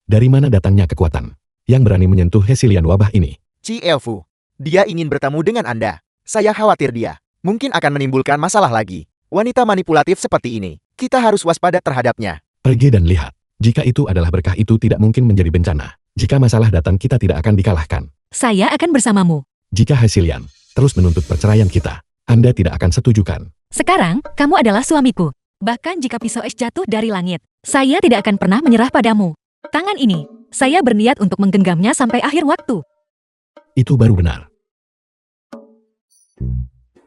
Dari mana datangnya kekuatan yang berani menyentuh Hasilian wabah ini? CL Fu, dia ingin bertemu dengan Anda. Saya khawatir dia mungkin akan menimbulkan masalah lagi. Wanita manipulatif seperti ini, kita harus waspada terhadapnya. Pergi dan lihat. Jika itu adalah berkah, itu tidak mungkin menjadi bencana. Jika masalah datang, kita tidak akan dikalahkan. Saya akan bersamamu. Jika Hasilian terus menuntut perceraian kita, Anda tidak akan setujukan. Sekarang, kamu adalah suamiku. Bahkan jika pisau es jatuh dari langit, saya tidak akan pernah menyerah padamu. Tangan ini, saya berniat untuk menggenggamnya sampai akhir waktu. Itu baru benar.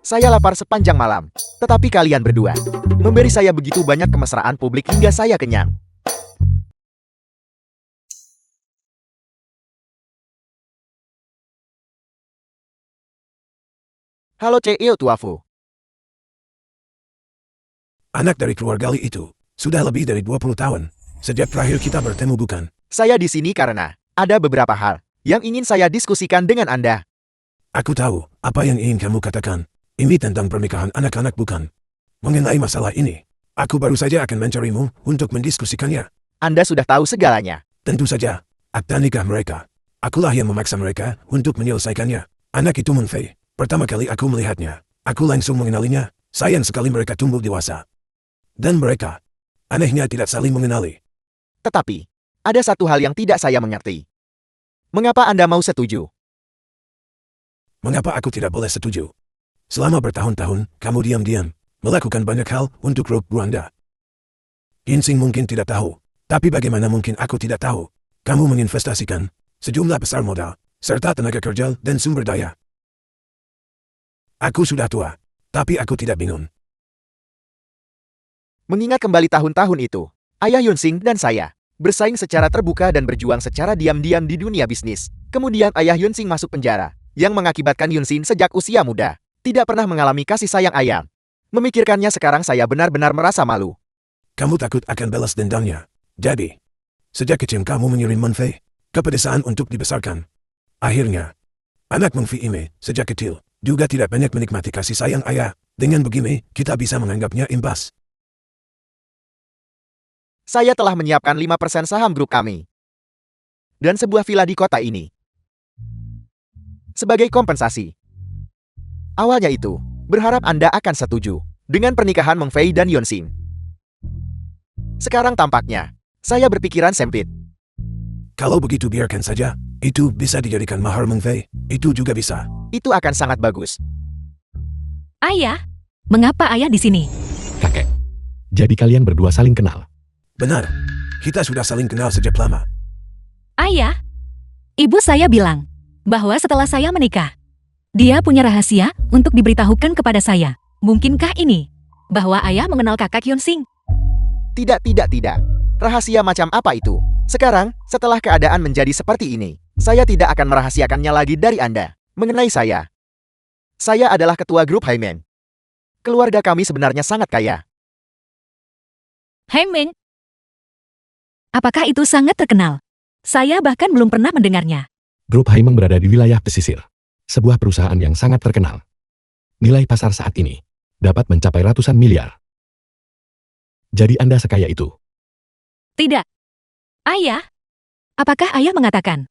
Saya lapar sepanjang malam, tetapi kalian berdua memberi saya begitu banyak kemesraan publik hingga saya kenyang. Halo CEO Tuafu. Anak dari keluarga Li itu sudah lebih dari 20 tahun. Sejak terakhir kita bertemu bukan? Saya di sini karena ada beberapa hal yang ingin saya diskusikan dengan Anda. Aku tahu apa yang ingin kamu katakan. Ini tentang pernikahan anak-anak bukan? Mengenai masalah ini, aku baru saja akan mencarimu untuk mendiskusikannya. Anda sudah tahu segalanya. Tentu saja, akta nikah mereka. Akulah yang memaksa mereka untuk menyelesaikannya. Anak itu Menfei. Pertama kali aku melihatnya, aku langsung mengenalinya. Sayang sekali mereka tumbuh dewasa. Dan mereka, anehnya tidak saling mengenali. Tetapi, ada satu hal yang tidak saya mengerti. Mengapa Anda mau setuju? Mengapa aku tidak boleh setuju? Selama bertahun-tahun, kamu diam-diam melakukan banyak hal untuk Rob Anda. Ginseng mungkin tidak tahu, tapi bagaimana mungkin aku tidak tahu? Kamu menginvestasikan sejumlah besar modal, serta tenaga kerja dan sumber daya. Aku sudah tua, tapi aku tidak bingung. Mengingat kembali tahun-tahun itu, Ayah Yunsing dan saya bersaing secara terbuka dan berjuang secara diam-diam di dunia bisnis. Kemudian Ayah Yunsing masuk penjara, yang mengakibatkan Yunsing sejak usia muda tidak pernah mengalami kasih sayang ayah. Memikirkannya sekarang saya benar-benar merasa malu. Kamu takut akan balas dendamnya. Jadi, sejak kecil kamu mengirim Menfei ke pedesaan untuk dibesarkan. Akhirnya, Anak Mengfi ini, sejak kecil, juga tidak banyak menikmati kasih sayang ayah. Dengan begini, kita bisa menganggapnya imbas. Saya telah menyiapkan 5% saham grup kami. Dan sebuah villa di kota ini. Sebagai kompensasi. Awalnya itu, berharap Anda akan setuju dengan pernikahan Meng Fei dan Yonsing. Sekarang tampaknya, saya berpikiran sempit. Kalau begitu biarkan saja. Itu bisa dijadikan mahar Meng Fei. Itu juga bisa. Itu akan sangat bagus. Ayah, mengapa ayah di sini? Kakek. Jadi kalian berdua saling kenal. Benar. Kita sudah saling kenal sejak lama. Ayah, ibu saya bilang bahwa setelah saya menikah, dia punya rahasia untuk diberitahukan kepada saya. Mungkinkah ini bahwa ayah mengenal kakak Yonsing? Tidak. Rahasia macam apa itu? Sekarang, setelah keadaan menjadi seperti ini, saya tidak akan merahasiakannya lagi dari Anda. Mengenai saya adalah ketua grup Haimen. Keluarga kami sebenarnya sangat kaya. Haimen? Apakah itu sangat terkenal? Saya bahkan belum pernah mendengarnya. Grup Haimeng berada di wilayah pesisir. Sebuah perusahaan yang sangat terkenal. Nilai pasar saat ini dapat mencapai ratusan miliar. Jadi Anda sekaya itu. Tidak. Ayah? Apakah ayah mengatakan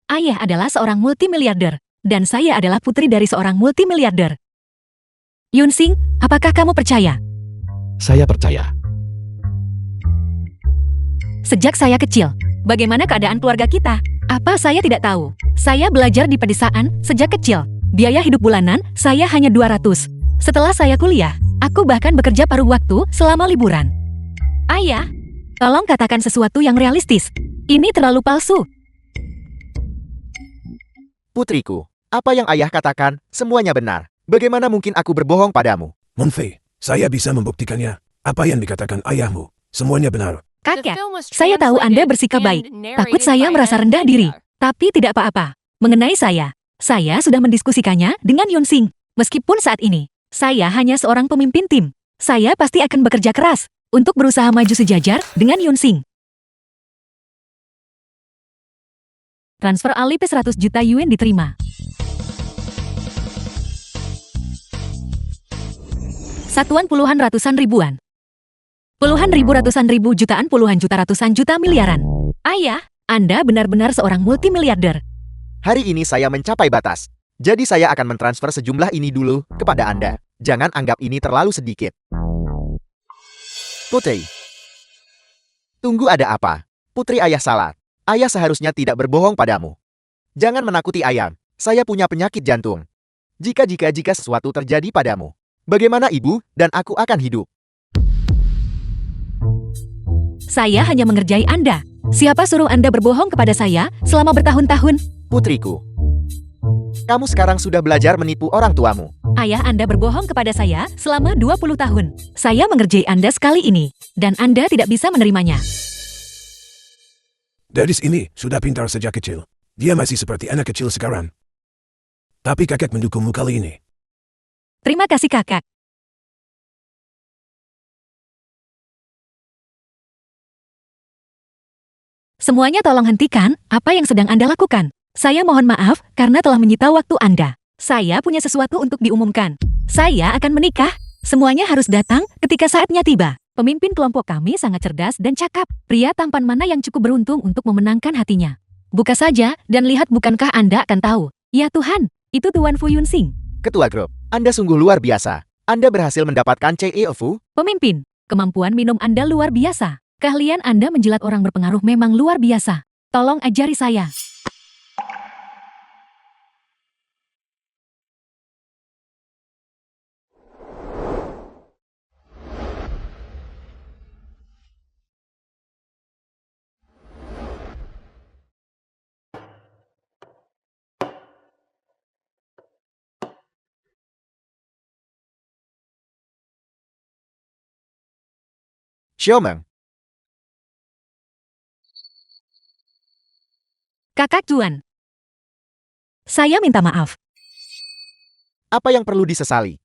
ayah adalah seorang multimiliarder dan saya adalah putri dari seorang multimiliarder? Yonsing, apakah kamu percaya? Saya percaya. Sejak saya kecil, bagaimana keadaan keluarga kita? Apa saya tidak tahu? Saya belajar di pedesaan sejak kecil. Biaya hidup bulanan saya hanya 200. Setelah saya kuliah, aku bahkan bekerja paruh waktu selama liburan. Ayah, tolong katakan sesuatu yang realistis. Ini terlalu palsu. Putriku, apa yang ayah katakan, semuanya benar. Bagaimana mungkin aku berbohong padamu? Meng Fei, saya bisa membuktikannya. Apa yang dikatakan ayahmu, semuanya benar. Kakek, saya tahu Anda bersikap baik. Takut saya merasa rendah diri. Tapi tidak apa-apa. Mengenai saya sudah mendiskusikannya dengan Yonsing. Meskipun saat ini, saya hanya seorang pemimpin tim. Saya pasti akan bekerja keras untuk berusaha maju sejajar dengan Yonsing. Transfer Alipay 100 juta yuan diterima. Satuan puluhan ratusan ribuan. Puluhan ribu ratusan ribu jutaan puluhan juta ratusan juta miliaran. Ayah, Anda benar-benar seorang multimiliarder. Hari ini saya mencapai batas. Jadi saya akan mentransfer sejumlah ini dulu kepada Anda. Jangan anggap ini terlalu sedikit. Putri. Tunggu, ada apa? Putri, ayah salah. Ayah seharusnya tidak berbohong padamu. Jangan menakuti ayah. Saya punya penyakit jantung. Jika sesuatu terjadi padamu, bagaimana ibu dan aku akan hidup? Saya hanya mengerjai Anda. Siapa suruh Anda berbohong kepada saya selama bertahun-tahun? Putriku, kamu sekarang sudah belajar menipu orang tuamu. Ayah Anda berbohong kepada saya selama 20 tahun. Saya mengerjai Anda sekali ini, dan Anda tidak bisa menerimanya. Gadis ini sudah pintar sejak kecil. Dia masih seperti anak kecil sekarang. Tapi kakek mendukungmu kali ini. Terima kasih kakak. Semuanya tolong hentikan apa yang sedang Anda lakukan. Saya mohon maaf karena telah menyita waktu Anda. Saya punya sesuatu untuk diumumkan. Saya akan menikah. Semuanya harus datang ketika saatnya tiba. Pemimpin kelompok kami sangat cerdas dan cakap. Pria tampan mana yang cukup beruntung untuk memenangkan hatinya? Buka saja dan lihat, bukankah Anda akan tahu? Ya Tuhan, itu Tuan Fu Yonsing. Ketua grup, Anda sungguh luar biasa. Anda berhasil mendapatkan CEO Fu. Pemimpin, kemampuan minum Anda luar biasa. Keahlian Anda menjilat orang berpengaruh memang luar biasa. Tolong ajari saya. Xiaomeng, Kakak Tuan. Saya minta maaf. apa yang perlu disesali?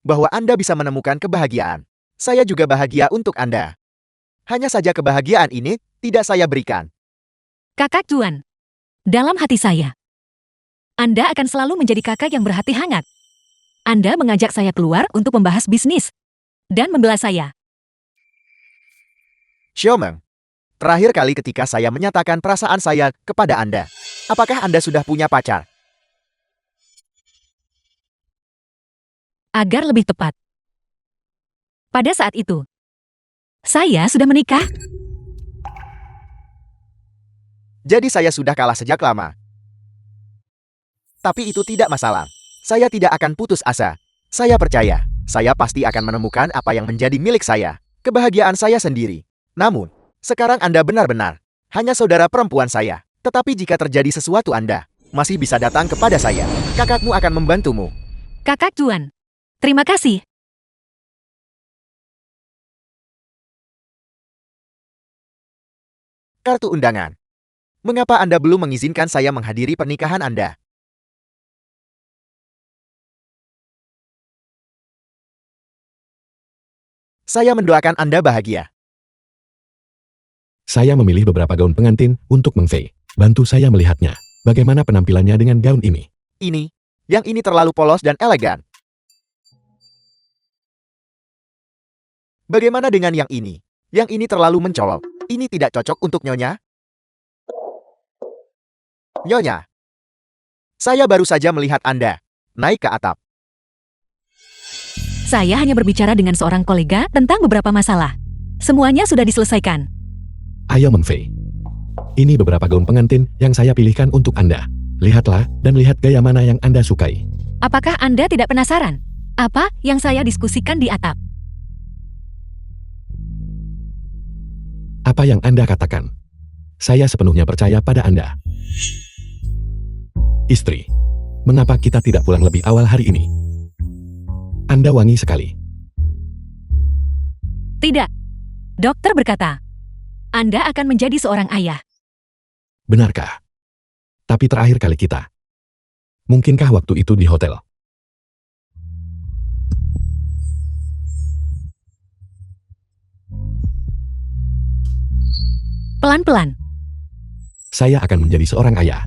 Bahwa Anda bisa menemukan kebahagiaan. Saya juga bahagia untuk Anda. Hanya saja kebahagiaan ini tidak saya berikan. Kakak Tuan. Dalam hati saya, Anda akan selalu menjadi kakak yang berhati hangat. Anda mengajak saya keluar untuk membahas bisnis dan membela saya. Xiaomeng, terakhir kali ketika saya menyatakan perasaan saya kepada Anda, apakah Anda sudah punya pacar? Agar lebih tepat, pada saat itu, saya sudah menikah. Jadi saya sudah kalah sejak lama. Tapi itu tidak masalah. Saya tidak akan putus asa. Saya percaya, saya pasti akan menemukan apa yang menjadi milik saya. Kebahagiaan saya sendiri. Namun, sekarang Anda benar-benar hanya saudara perempuan saya. Tetapi jika terjadi sesuatu Anda masih bisa datang kepada saya. Kakakmu akan membantumu. Kakak Juan, terima kasih. Kartu undangan. Mengapa Anda belum mengizinkan saya menghadiri pernikahan Anda? Saya mendoakan Anda bahagia. Saya memilih beberapa gaun pengantin untuk Meng Fei. Bantu saya melihatnya. Bagaimana penampilannya dengan gaun ini? Yang ini terlalu polos dan elegan. Bagaimana dengan yang ini? Yang ini terlalu mencolok. Ini tidak cocok untuk Nyonya. Nyonya, saya baru saja melihat Anda naik ke atap. Saya hanya berbicara dengan seorang kolega tentang beberapa masalah. Semuanya sudah diselesaikan. Ayo Meng Fei. Ini beberapa gaun pengantin yang saya pilihkan untuk Anda. Lihatlah dan lihat gaya mana yang Anda sukai. Apakah Anda tidak penasaran? Apa yang saya diskusikan di atap? Apa yang Anda katakan? Saya sepenuhnya percaya pada Anda. Istri, mengapa kita tidak pulang lebih awal hari ini? Anda wangi sekali. Tidak. Dokter berkata, Anda akan menjadi seorang ayah. Benarkah? Tapi terakhir kali kita. Mungkinkah waktu itu di hotel? Pelan-pelan. Saya akan menjadi seorang ayah.